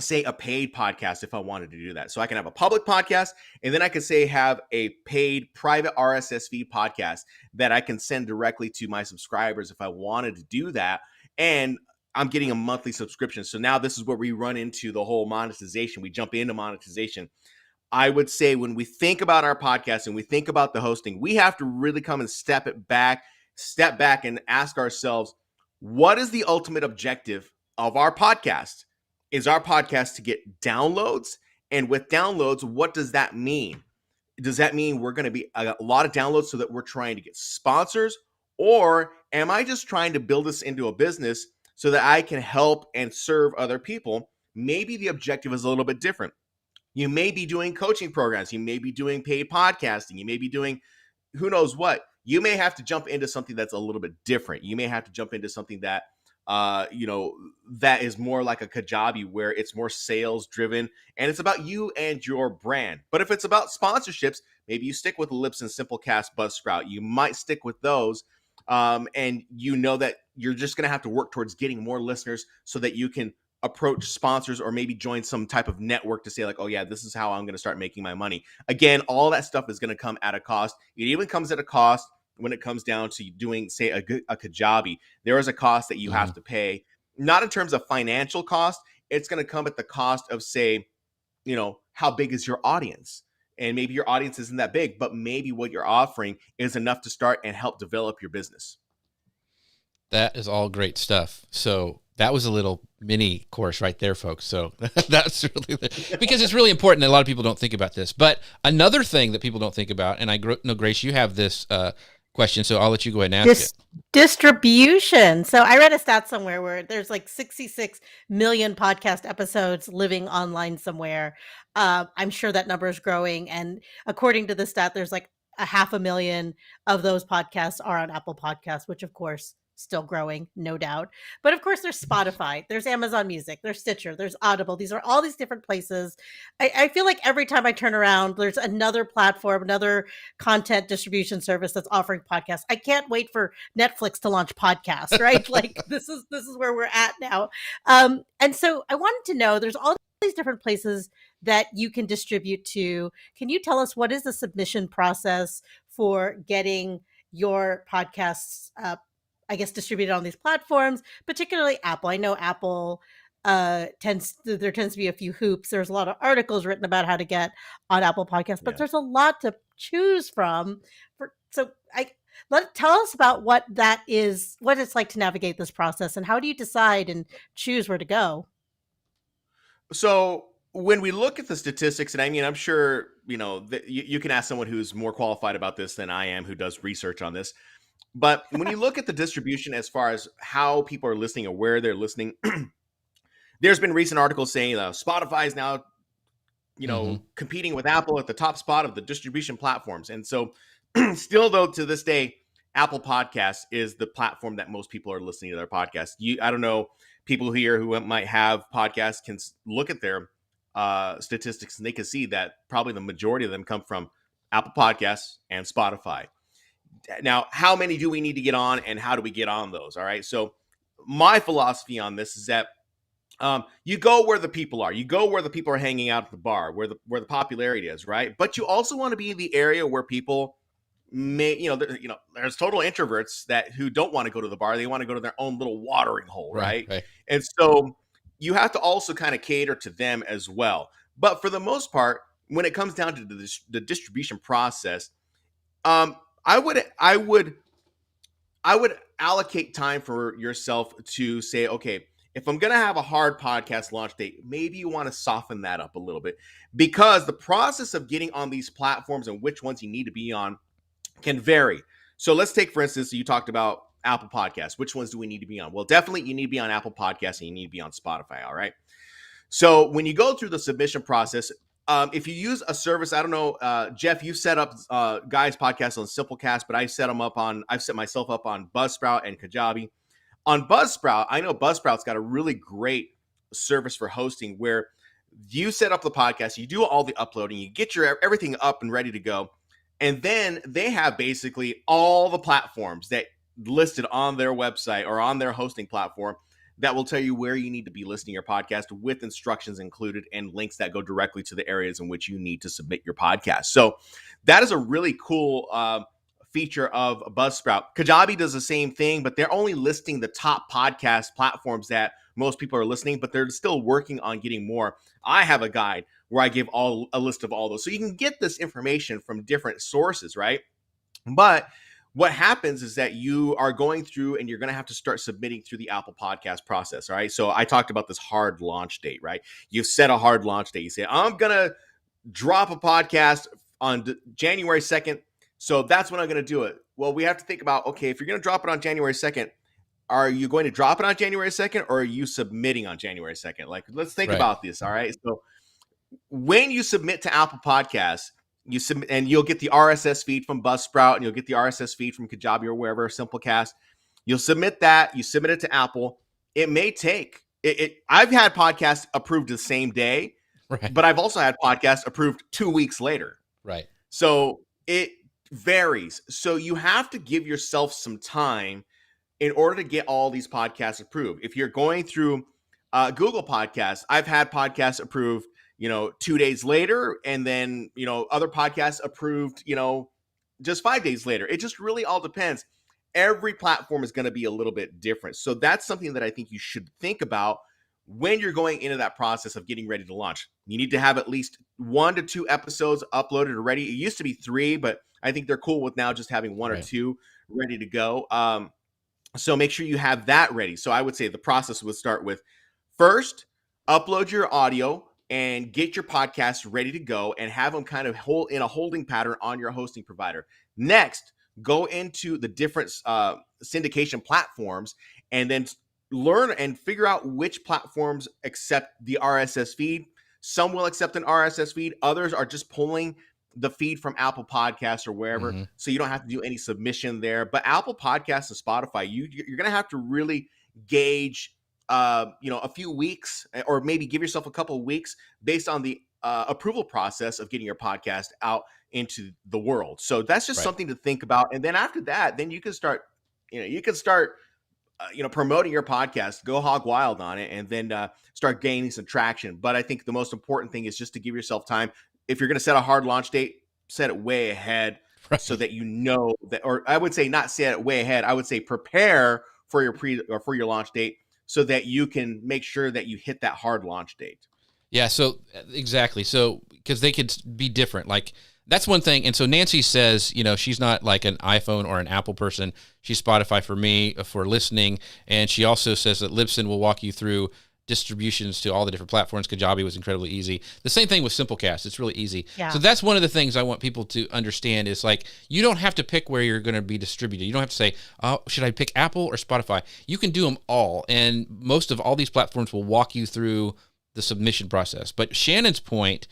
say, a paid podcast if I wanted to do that. So I can have a public podcast, and then I could have a paid private RSS feed podcast that I can send directly to my subscribers if I wanted to do that. And I'm getting a monthly subscription. So now this is where we run into the whole monetization. We jump into monetization. I would say when we think about our podcast and we think about the hosting, we have to really come and step back and ask ourselves, what is the ultimate objective of our podcast? Is our podcast to get downloads? And with downloads, what does that mean? Does that mean we're going to be a lot of downloads so that we're trying to get sponsors? Or am I just trying to build this into a business so that I can help and serve other people? Maybe the objective is a little bit different. You may be doing coaching programs. You may be doing paid podcasting. You may be doing who knows what. You may have to jump into something that's a little bit different. You may have to jump into something that that is more like a Kajabi, where it's more sales driven and it's about you and your brand. But if it's about sponsorships, maybe you stick with Libsyn, Simplecast, Buzzsprout. You might stick with those. And that you're just going to have to work towards getting more listeners so that you can approach sponsors or maybe join some type of network to say like, oh yeah, this is how I'm going to start making my money. Again, all that stuff is going to come at a cost. It even comes at a cost when it comes down to doing, say, a Kajabi. There is a cost that you have to pay, not in terms of financial cost. It's going to come at the cost of, say, how big is your audience? And maybe your audience isn't that big, but maybe what you're offering is enough to start and help develop your business. That is all great stuff. So that was a little mini course right there, folks. So that's really, because it's really important that a lot of people don't think about this. But another thing that people don't think about, and I know, Grace, you have this question, so I'll let you go ahead and ask it. Distribution. So I read a stat somewhere where there's like 66 million podcast episodes living online somewhere. I'm sure that number is growing. And according to the stat, there's like a 500,000 of those podcasts are on Apple Podcasts, which of course still growing, no doubt. But of course, there's Spotify, there's Amazon Music, there's Stitcher, there's Audible. These are all these different places. I feel like every time I turn around, there's another platform, another content distribution service that's offering podcasts. I can't wait for Netflix to launch podcasts, right? Like this is where we're at now. And so I wanted to know, there's all these different places that you can distribute to. Can you tell us what is the submission process for getting your podcasts, I guess, distributed on these platforms, particularly Apple? I know Apple there tends to be a few hoops. There's a lot of articles written about how to get on Apple Podcasts, but there's a lot to choose from. Tell us about what that is, what it's like to navigate this process, and how do you decide and choose where to go? So when we look at the statistics, and I mean, I'm sure, you can ask someone who's more qualified about this than I am, who does research on this. But when you look at the distribution as far as how people are listening or where they're listening, there's been recent articles saying Spotify is now, competing with Apple at the top spot of the distribution platforms. And so still, though, to this day, Apple Podcasts is the platform that most people are listening to their podcasts. I don't know, people here who might have podcasts can look at their statistics, and they can see that probably the majority of them come from Apple Podcasts and Spotify. Now, how many do we need to get on, and how do we get on those? All right. So my philosophy on this is that you go where the people are. You go where the people are hanging out at the bar, where the popularity is, right? But you also want to be in the area where people there's total introverts who don't want to go to the bar. They want to go to their own little watering hole, right? And so you have to also kind of cater to them as well. But for the most part, when it comes down to the distribution process, I would allocate time for yourself to say, okay, if I'm going to have a hard podcast launch date, maybe you want to soften that up a little bit, because the process of getting on these platforms and which ones you need to be on can vary. So let's take, for instance, you talked about Apple Podcasts. Which ones do we need to be on? Well, definitely you need to be on Apple Podcasts and you need to be on Spotify. All right. So when you go through the submission process, if you use a service, I don't know, Jeff, you set up Guy's podcast on Simplecast, but I've set myself up on Buzzsprout and Kajabi. On Buzzsprout, I know Buzzsprout's got a really great service for hosting, where you set up the podcast, you do all the uploading, you get your everything up and ready to go. And then they have basically all the platforms that listed on their website or on their hosting platform that will tell you where you need to be listening your podcast, with instructions included and links that go directly to the areas in which you need to submit your podcast. So that is a really cool feature of Buzzsprout. Kajabi does the same thing, but they're only listing the top podcast platforms that most people are listening, but they're still working on getting more. I have a guide where I give a list of all those. So you can get this information from different sources, right? But what happens is that you are going through and you're going to have to start submitting through the Apple Podcast process, all right? So I talked about this hard launch date, right? You set a hard launch date. You say, I'm going to drop a podcast on January 2nd. So that's when I'm going to do it. Well, we have to think about, okay, if you're going to drop it on January 2nd, are you going to drop it on January 2nd, or are you submitting on January 2nd? Like, let's think about this, all right? So when you submit to Apple Podcasts, you submit, and you'll get the RSS feed from Buzzsprout, and you'll get the RSS feed from Kajabi or wherever, Simplecast. You'll submit that. You submit it to Apple. It may take it. I've had podcasts approved the same day, but I've also had podcasts approved 2 weeks later. Right. So it varies. So you have to give yourself some time in order to get all these podcasts approved. If you're going through Google Podcasts, I've had podcasts approved 2 days later, and then, other podcasts approved, just 5 days later. It just really all depends. Every platform is going to be a little bit different. So that's something that I think you should think about when you're going into that process of getting ready to launch. You need to have at least 1 to 2 episodes uploaded already. It used to be 3, but I think they're cool with now just having 1 or 2 ready to go. So make sure you have that ready. So I would say the process would start with, first, upload your audio and get your podcast ready to go and have them kind of hold in a holding pattern on your hosting provider. Next, go into the different syndication platforms and then learn and figure out which platforms accept the RSS feed. Some will accept an RSS feed. Others are just pulling the feed from Apple Podcasts or wherever, Mm-hmm. so you don't have to do any submission there. But Apple Podcasts and Spotify, you're going to have to really gauge, a few weeks, or maybe give yourself a couple of weeks based on the approval process of getting your podcast out into the world. So that's just Right. something to think about. And then after that, then you can start, promoting your podcast, go hog wild on it, and then start gaining some traction. But I think the most important thing is just to give yourself time. If you're going to set a hard launch date, set it way ahead, Right. so that you know that, or I would say not set it way ahead. I would say prepare for your launch date so that you can make sure that you hit that hard launch date. Yeah, so exactly. So because they could be different. Like that's one thing. And so Nancy says, she's not like an iPhone or an Apple person. She's Spotify for me for listening. And she also says that Libsyn will walk you through distributions to all the different platforms. Kajabi was incredibly easy. The same thing with Simplecast. It's really easy. Yeah. So that's one of the things I want people to understand is like, you don't have to pick where you're going to be distributed. You don't have to say, oh, should I pick Apple or Spotify? You can do them all. And most of all these platforms will walk you through the submission process. But Shannon's point,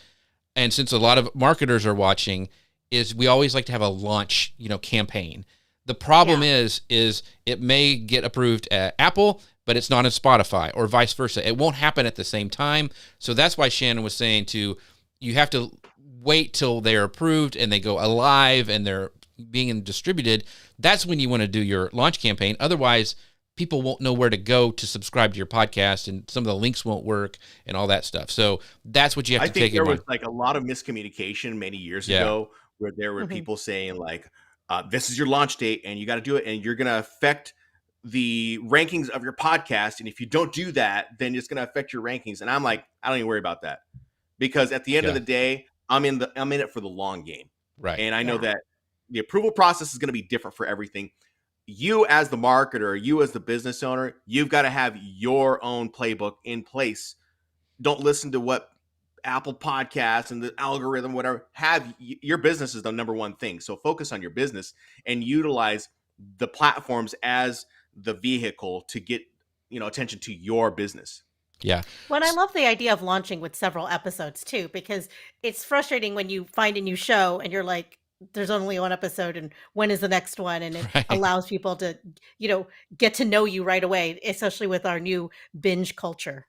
and since a lot of marketers are watching, is we always like to have a launch, campaign. The problem is it may get approved at Apple, but it's not in Spotify, or vice versa. It won't happen at the same time. So that's why Shannon was saying you have to wait till they're approved and they go live and they're being distributed. That's when you want to do your launch campaign. Otherwise, people won't know where to go to subscribe to your podcast, and some of the links won't work and all that stuff. So that's what you have to take in mind. I think there was like a lot of miscommunication many years ago where there were people saying like, this is your launch date and you got to do it, and you're going to affect the rankings of your podcast. And if you don't do that, then it's going to affect your rankings. And I'm like, I don't even worry about that, because at the end of the day, I'm in it for the long game. Right. And I know that the approval process is going to be different for everything. You as the marketer, you as the business owner, you've got to have your own playbook in place. Don't listen to what Apple Podcasts and the algorithm, whatever. Have your business is the number one thing. So focus on your business and utilize the platforms as the vehicle to get, attention to your business. Yeah. Well, I love the idea of launching with several episodes too, because it's frustrating when you find a new show and you're like, there's only one episode and when is the next one? And it allows people to, get to know you right away, especially with our new binge culture.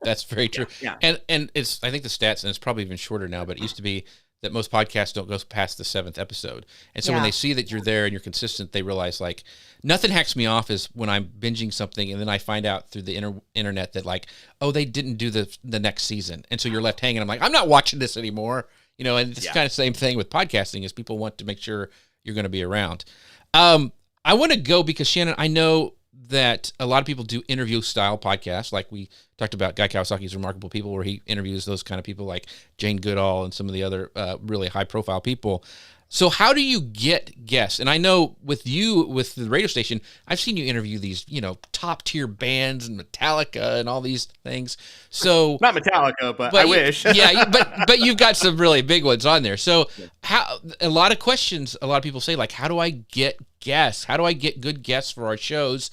That's very true. Yeah. And it's, I think the stats, and it's probably even shorter now, but it used to be that most podcasts don't go past the 7th episode. And so when they see that you're there and you're consistent, they realize like nothing hacks me off is when I'm binging something and then I find out through the internet that like, oh, they didn't do the next season. And so you're left hanging. I'm like, I'm not watching this anymore. And it's kind of the same thing with podcasting is people want to make sure you're going to be around. I want to go because Shannon, I know that a lot of people do interview style podcasts. Like we talked about Guy Kawasaki's Remarkable People, where he interviews those kind of people like Jane Goodall and some of the other really high profile people. So how do you get guests? And I know with the radio station, I've seen you interview these, top tier bands and Metallica and all these things. So not Metallica, but I wish. but you've got some really big ones on there. So a lot of questions, a lot of people say like, how do I get guests? How do I get good guests for our shows?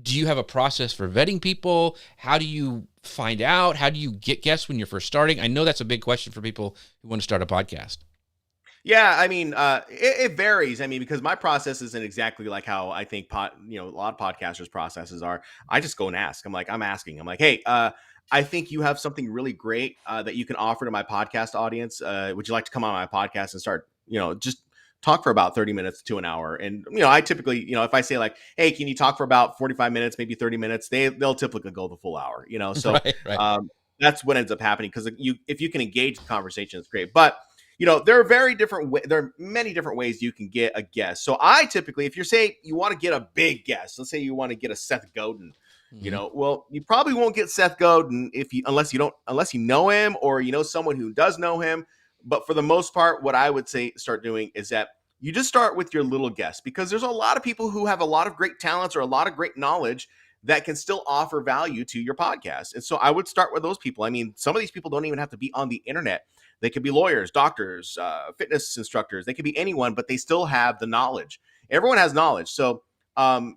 Do you have a process for vetting people? How do you find out? How do you get guests when you're first starting? I know that's a big question for people who want to start a podcast. Yeah, I mean, it varies. I mean, because my process isn't exactly like how I think a lot of podcasters' processes are. I just go and ask. I'm asking. I'm like, hey, I think you have something really great that you can offer to my podcast audience. Would you like to come on my podcast and start, just talk for about 30 minutes to an hour? And, I typically, if I say like, hey, can you talk for about 45 minutes, maybe 30 minminutes, they'll typically go the full hour, so right. That's what ends up happening. Because if you can engage the conversation, it's great. But there are many different ways you can get a guest. So I typically, if you want to get a big guest, let's say you want to get a Seth Godin, well, you probably won't get Seth Godin unless you know him or someone who does know him. But for the most part, what I would say start doing is that you just start with your little guests, because there's a lot of people who have a lot of great talents or a lot of great knowledge that can still offer value to your podcast. And so I would start with those people. I mean, some of these people don't even have to be on the internet. They could be lawyers, doctors, fitness instructors. They could be anyone, but they still have the knowledge. Everyone has knowledge. So,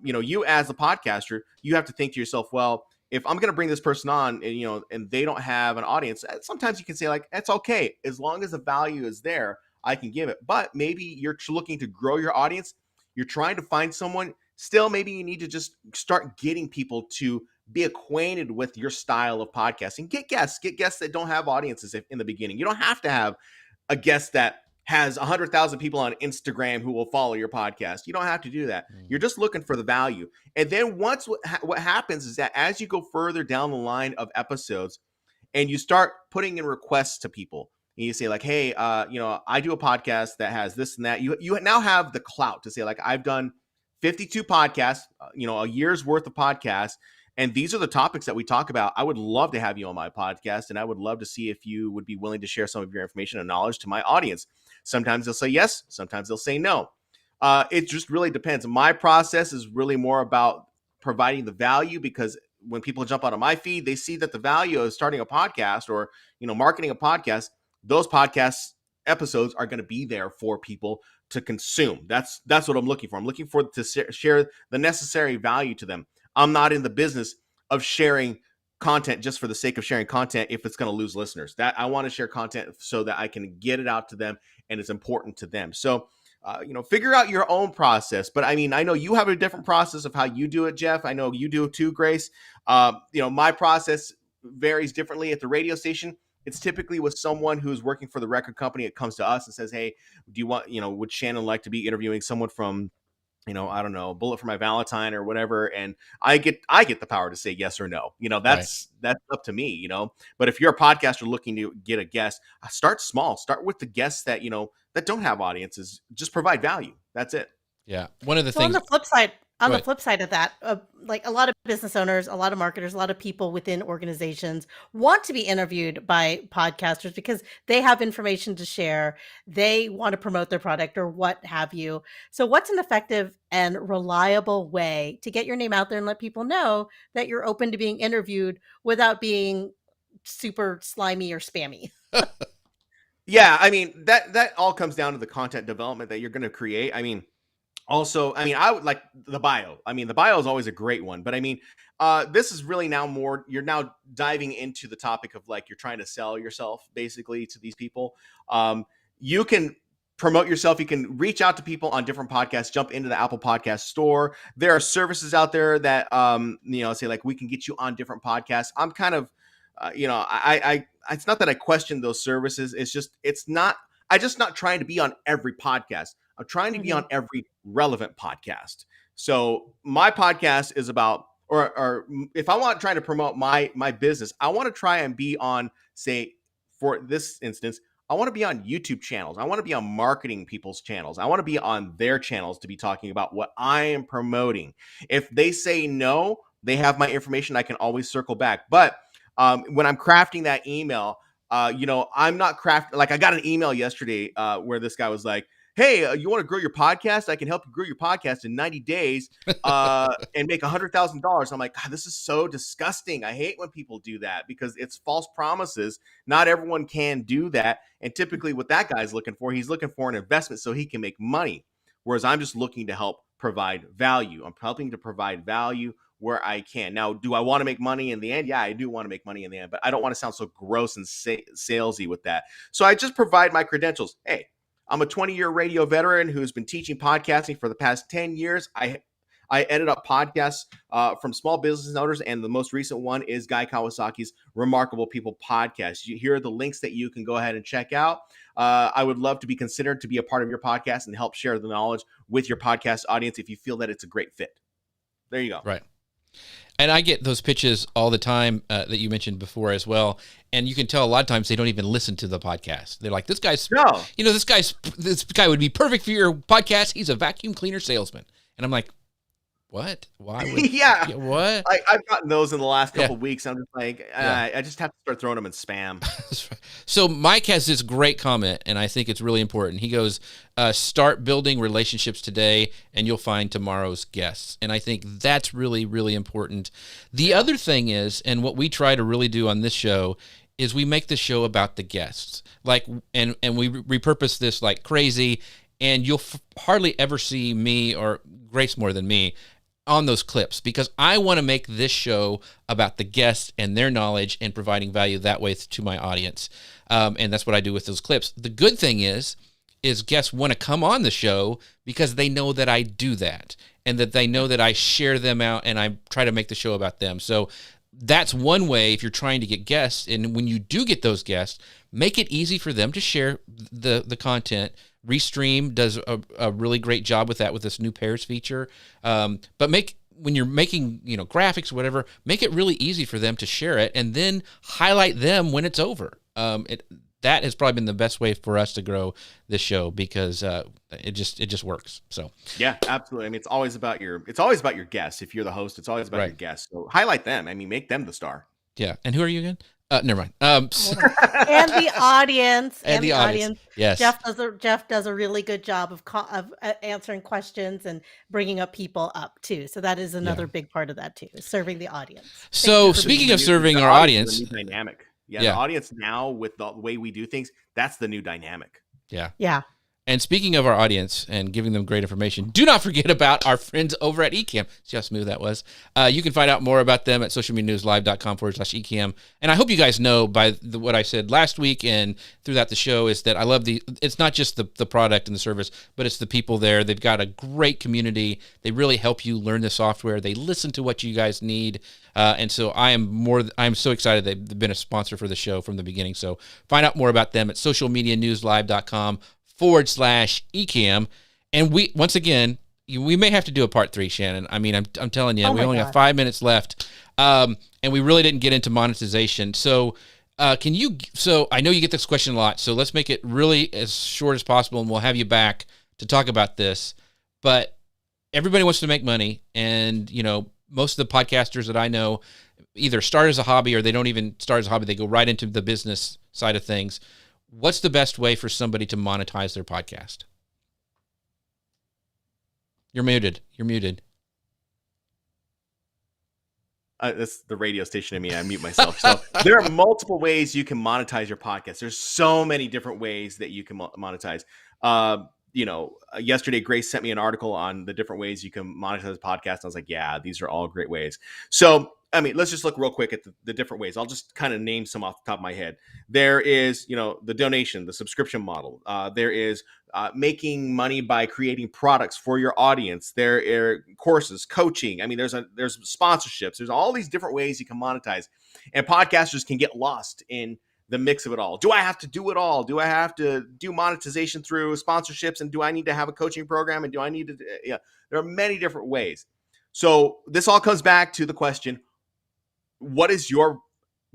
you as a podcaster, you have to think to yourself, well, if I'm going to bring this person on and they don't have an audience, sometimes you can say like, that's okay. As long as the value is there, I can give it. But maybe you're looking to grow your audience. You're trying to find someone. Still, maybe you need to just start getting people to be acquainted with your style of podcasting. Get guests that don't have audiences in the beginning. You don't have to have a guest that has 100,000 people on Instagram who will follow your podcast. You don't have to do that. You're just looking for the value. And then once what happens is that as you go further down the line of episodes and you start putting in requests to people, and you say like, hey, I do a podcast that has this and that. You now have the clout to say like, I've done 52 podcasts, a year's worth of podcasts. And these are the topics that we talk about. I would love to have you on my podcast, and I would love to see if you would be willing to share some of your information and knowledge to my audience. Sometimes they'll say yes. Sometimes they'll say no. It just really depends. My process is really more about providing the value, because when people jump out of my feed, they see that the value of starting a podcast or, marketing a podcast, those podcast episodes are going to be there for people to consume. That's what I'm looking for. I'm looking for to share the necessary value to them. I'm not in the business of sharing content just for the sake of sharing content if it's going to lose listeners. That I want to share content so that I can get it out to them and it's important to them. So, figure out your own process. But I mean, I know you have a different process of how you do it, Jeff. I know you do it too, Grace. My process varies differently at the radio station. It's typically with someone who's working for the record company. It comes to us and says, hey, do you want, would Shannon like to be interviewing someone from, I don't know, Bullet for My Valentine or whatever. And I get the power to say yes or no. That's up to me, But if you're a podcaster looking to get a guest, start small. Start with the guests that, that don't have audiences. Just provide value. That's it. Yeah. One of the things on the flip side of that, like a lot of business owners, a lot of marketers, a lot of people within organizations want to be interviewed by podcasters because they have information to share. They want to promote their product or what have you. So what's an effective and reliable way to get your name out there and let people know that you're open to being interviewed without being super slimy or spammy? Yeah. I mean, that all comes down to the content development that you're going to create. I would like the bio. The bio is always a great one, but this is really now more, you're now diving into the topic of like, you're trying to sell yourself basically to these people. You can promote yourself. You can reach out to people on different podcasts, jump into the Apple Podcast store. There are services out there that, say like, we can get you on different podcasts. I'm kind of, it's not that I question those services. I'm just not trying to be on every podcast. I'm trying to be on every relevant podcast. So my podcast is about, or if I want to try to promote my business, I want to try and be on, say, for this instance, I want to be on YouTube channels. I want to be on marketing people's channels. I want to be on their channels to be talking about what I am promoting. If they say no, they have my information. I can always circle back. But when I'm crafting that email, I'm not crafting, like I got an email yesterday where this guy was like, hey, you want to grow your podcast? I can help you grow your podcast in 90 days and make $100,000. I'm like, God, this is so disgusting. I hate when people do that because it's false promises. Not everyone can do that. And typically what that guy's looking for, he's looking for an investment so he can make money. Whereas I'm just looking to help provide value. I'm helping to provide value where I can. Now, do I want to make money in the end? Yeah, I do want to make money in the end, but I don't want to sound so gross and salesy with that. So I just provide my credentials. Hey, I'm a 20-year radio veteran who's been teaching podcasting for the past 10 years. I edit up podcasts from small business owners, and the most recent one is Guy Kawasaki's Remarkable People podcast. Here are the links that you can go ahead and check out. I would love to be considered to be a part of your podcast and help share the knowledge with your podcast audience if you feel that it's a great fit. There you go. Right. And I get those pitches all the time that you mentioned before as well. And you can tell a lot of times they don't even listen to the podcast. They're like, this guy would be perfect for your podcast. He's a vacuum cleaner salesman. And I'm like, what? Why would what? I've gotten those in the last couple of weeks. I'm just like, I just have to start throwing them in spam. So Mike has this great comment, and I think it's really important. He goes, start building relationships today, and you'll find tomorrow's guests. And I think that's really, really important. The other thing is, and what we try to really do on this show, is we make the show about the guests. Like, and we repurpose this like crazy, and you'll hardly ever see me or Grace more than me on those clips, because I want to make this show about the guests and their knowledge and providing value that way to my audience. And that's what I do with those clips. The good thing is is guests want to come on the show because they know that I do that, and that they know that I share them out and I try to make the show about them. So that's one way if you're trying to get guests. And when you do get those guests, make it easy for them to share the content. Restream does a really great job with that with this new pairs feature. But when you're making, graphics or whatever, make it really easy for them to share it, and then highlight them when it's over. That has probably been the best way for us to grow this show, because it just works. So yeah, absolutely. I mean, it's always about your guests. If you're the host, it's always about your guests. So highlight them. I mean, make them the star. Yeah. And who are you again? Never mind. And the audience. And the audience. Yes. Jeff does a really good job of answering questions and bringing up people up too. So that is another big part of that too, serving the audience. So speaking of serving our audience, the new dynamic. Yeah, the audience now, with the way we do things, that's the new dynamic. Yeah. Yeah. And speaking of our audience and giving them great information, do not forget about our friends over at Ecamm. See how smooth that was? You can find out more about them at socialmedianewslive.com/Ecamm. And I hope you guys know by what I said last week and throughout the show is that I love it's not just the product and the service, but it's the people there. They've got a great community. They really help you learn the software. They listen to what you guys need. And so I'm so excited they've been a sponsor for the show from the beginning. So find out more about them at socialmedianewslive.com/Ecamm. And we may have to do a part 3, Shannon. I mean, I'm telling you, we only have 5 minutes left. And we really didn't get into monetization. So so I know you get this question a lot, so let's make it really as short as possible, and we'll have you back to talk about this. But everybody wants to make money, and most of the podcasters that I know either start as a hobby, or they don't even start as a hobby. They go right into the business side of things. What's the best way for somebody to monetize their podcast? You're muted. That's the radio station in me. I mute myself. So there are multiple ways you can monetize your podcast. There's so many different ways that you can monetize. Yesterday, Grace sent me an article on the different ways you can monetize a podcast. I was like, yeah, these are all great ways. So, I mean, let's just look real quick at the different ways. I'll just kind of name some off the top of my head. There is, the donation, the subscription model. There is making money by creating products for your audience. There are courses, coaching. I mean, there's sponsorships. There's all these different ways you can monetize. And podcasters can get lost in the mix of it all. Do I have to do it all? Do I have to do monetization through sponsorships? And do I need to have a coaching program? And do I need to, there are many different ways. So this all comes back to the question, what is your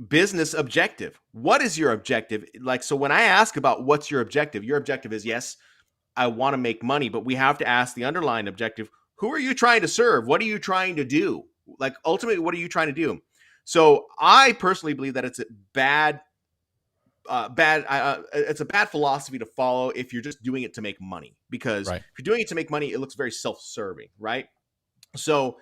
business objective? What is your objective? So when I ask about what's your objective is, yes, I want to make money, but we have to ask the underlying objective. Who are you trying to serve? What are you trying to do? Ultimately, what are you trying to do? So I personally believe that it's a bad philosophy to follow if you're just doing it to make money, because if you're doing it to make money, it looks very self-serving, right? So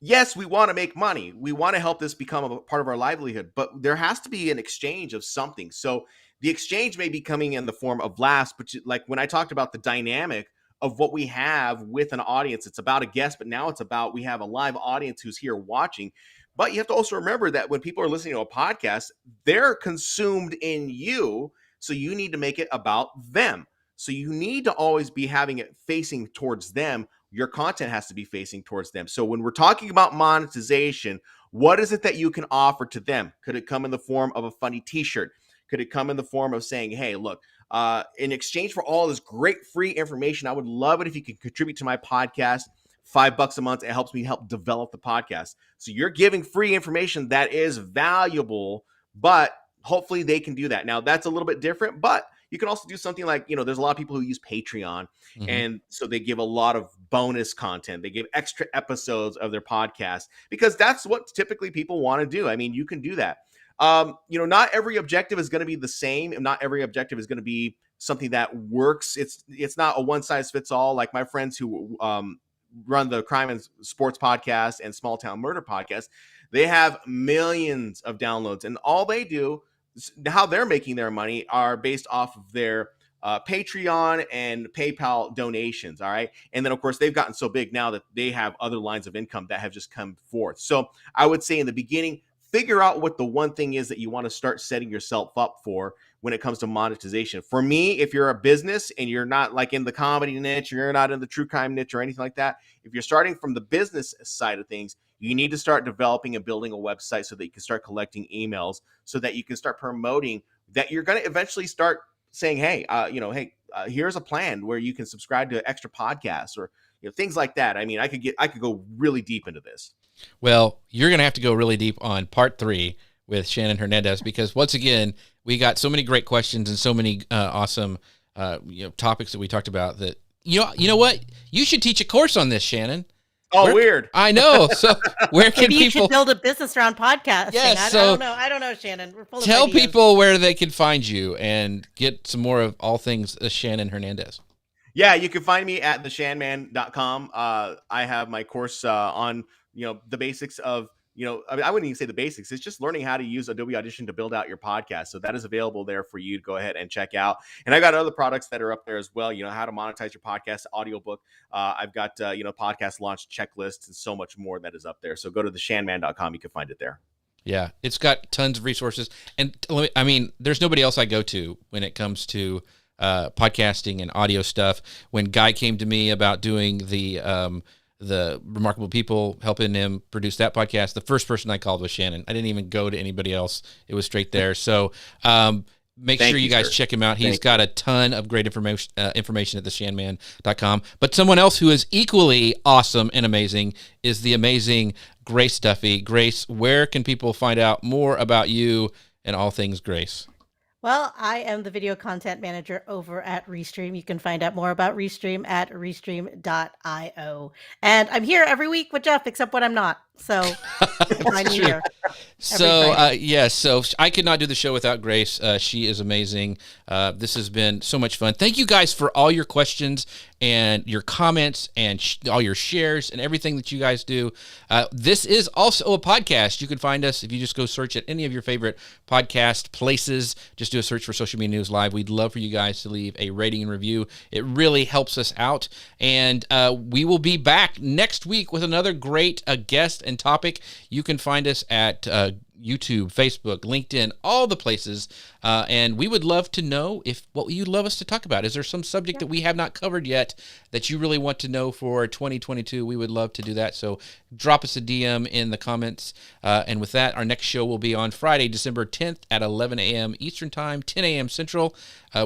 yes, we want to make money. We want to help this become a part of our livelihood, but there has to be an exchange of something. So the exchange may be coming in the form of laughs, but like when I talked about the dynamic of what we have with an audience, it's about a guest, but now it's about, we have a live audience who's here watching. But you have to also remember that when people are listening to a podcast, they're consumed in you. So you need to make it about them. So you need to always be having it facing towards them. Your content has to be facing towards them. So when we're talking about monetization, what is it that you can offer to them? Could it come in the form of a funny t-shirt? Could it come in the form of saying, hey, look, in exchange for all this great free information, I would love it if you could contribute to my podcast. $5 a month. It helps me help develop the podcast. So you're giving free information that is valuable, but hopefully they can do that. Now that's a little bit different, but you can also do something like, there's a lot of people who use Patreon. Mm-hmm. And so they give a lot of bonus content. They give extra episodes of their podcast because that's what typically people want to do. I mean, you can do that. Not every objective is going to be the same. And not every objective is going to be something that works. It's not a one size fits all. Like my friends who, run the Crime and Sports podcast and Small Town Murder podcast, they have millions of downloads, and all they do, how they're making their money, are based off of their Patreon and PayPal donations. All right. And then of course they've gotten so big now that they have other lines of income that have just come forth. So I would say in the beginning, figure out what the one thing is that you want to start setting yourself up for. when it comes to monetization. For me, if you're a business and you're not like in the comedy niche, or you're not in the true crime niche or anything like that, if you're starting from the business side of things, you need to start developing and building a website so that you can start collecting emails, so that you can start promoting that you're going to eventually start saying, hey, here's a plan where you can subscribe to extra podcasts, or things like that. I mean, I could go really deep into this. Well, you're going to have to go really deep on part 3 with Shannon Hernandez, because once again, we got so many great questions and so many awesome topics that we talked about that, you know what? You should teach a course on this, Shannon. Weird. I know. So where can Maybe you people should build a business around podcasting? Yes, I don't know, Shannon. We're full of tell ideas. people where they can find you and get some more of all things Shannon Hernandez. Yeah, you can find me at theshanman.com. I have my course on, the basics of, I wouldn't even say the basics. It's just learning how to use Adobe Audition to build out your podcast. So that is available there for you to go ahead and check out. And I got other products that are up there as well. How to monetize your podcast, audiobook. I've got, podcast launch checklists and so much more that is up there. So go to theshanman.com. You can find it there. Yeah, it's got tons of resources. And there's nobody else I go to when it comes to podcasting and audio stuff. When Guy came to me about doing the Remarkable People, helping him produce that podcast, the first person I called was Shannon. I didn't even go to anybody else. It was straight there. So make sure you guys check him out. He's got a ton of great information at theshanman.com. But someone else who is equally awesome and amazing is the amazing Grace Duffy. Grace, where can people find out more about you and all things Grace? Well, I am the video content manager over at Restream. You can find out more about Restream at restream.io. And I'm here every week with Jeff, except when I'm not. So you can find me here. So, so I could not do the show without Grace. She is amazing. This has been so much fun. Thank you guys for all your questions and your comments and all your shares and everything that you guys do. This is also a podcast. You can find us if you just go search at any of your favorite podcast places. Just do a search for Social Media News Live. We'd love for you guys to leave a rating and review. It really helps us out. And we will be back next week with another great guest and topic. You can find us at YouTube, Facebook, LinkedIn, all the places. And we would love to know what you'd love us to talk about. Is there some subject that we have not covered yet that you really want to know for 2022? We would love to do that. So drop us a DM in the comments. And with that, our next show will be on Friday, December 10th at 11 a.m. Eastern Time, 10 a.m. Central.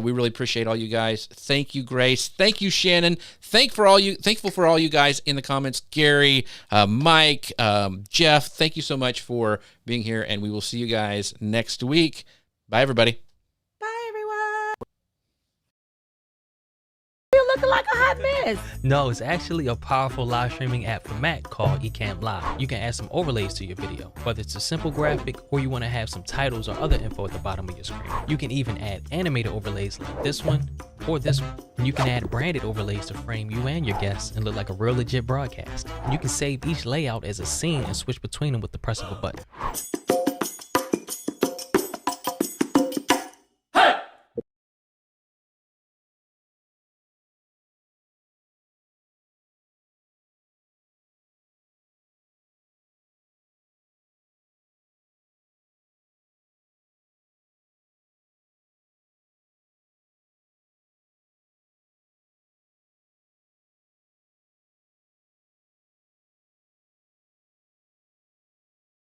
We really appreciate all you guys. Thank you, Grace. Thank you, Shannon. Thankful for all you guys in the comments. Gary, Mike, Jeff, thank you so much for being here, and we will see you guys next week. Bye, everybody. Bye, everyone. You're looking like a hot mess. No, it's actually a powerful live streaming app for Mac called Ecamm Live. You can add some overlays to your video, whether it's a simple graphic or you want to have some titles or other info at the bottom of your screen. You can even add animated overlays like this one or this one. And you can add branded overlays to frame you and your guests and look like a real legit broadcast. And you can save each layout as a scene and switch between them with the press of a button.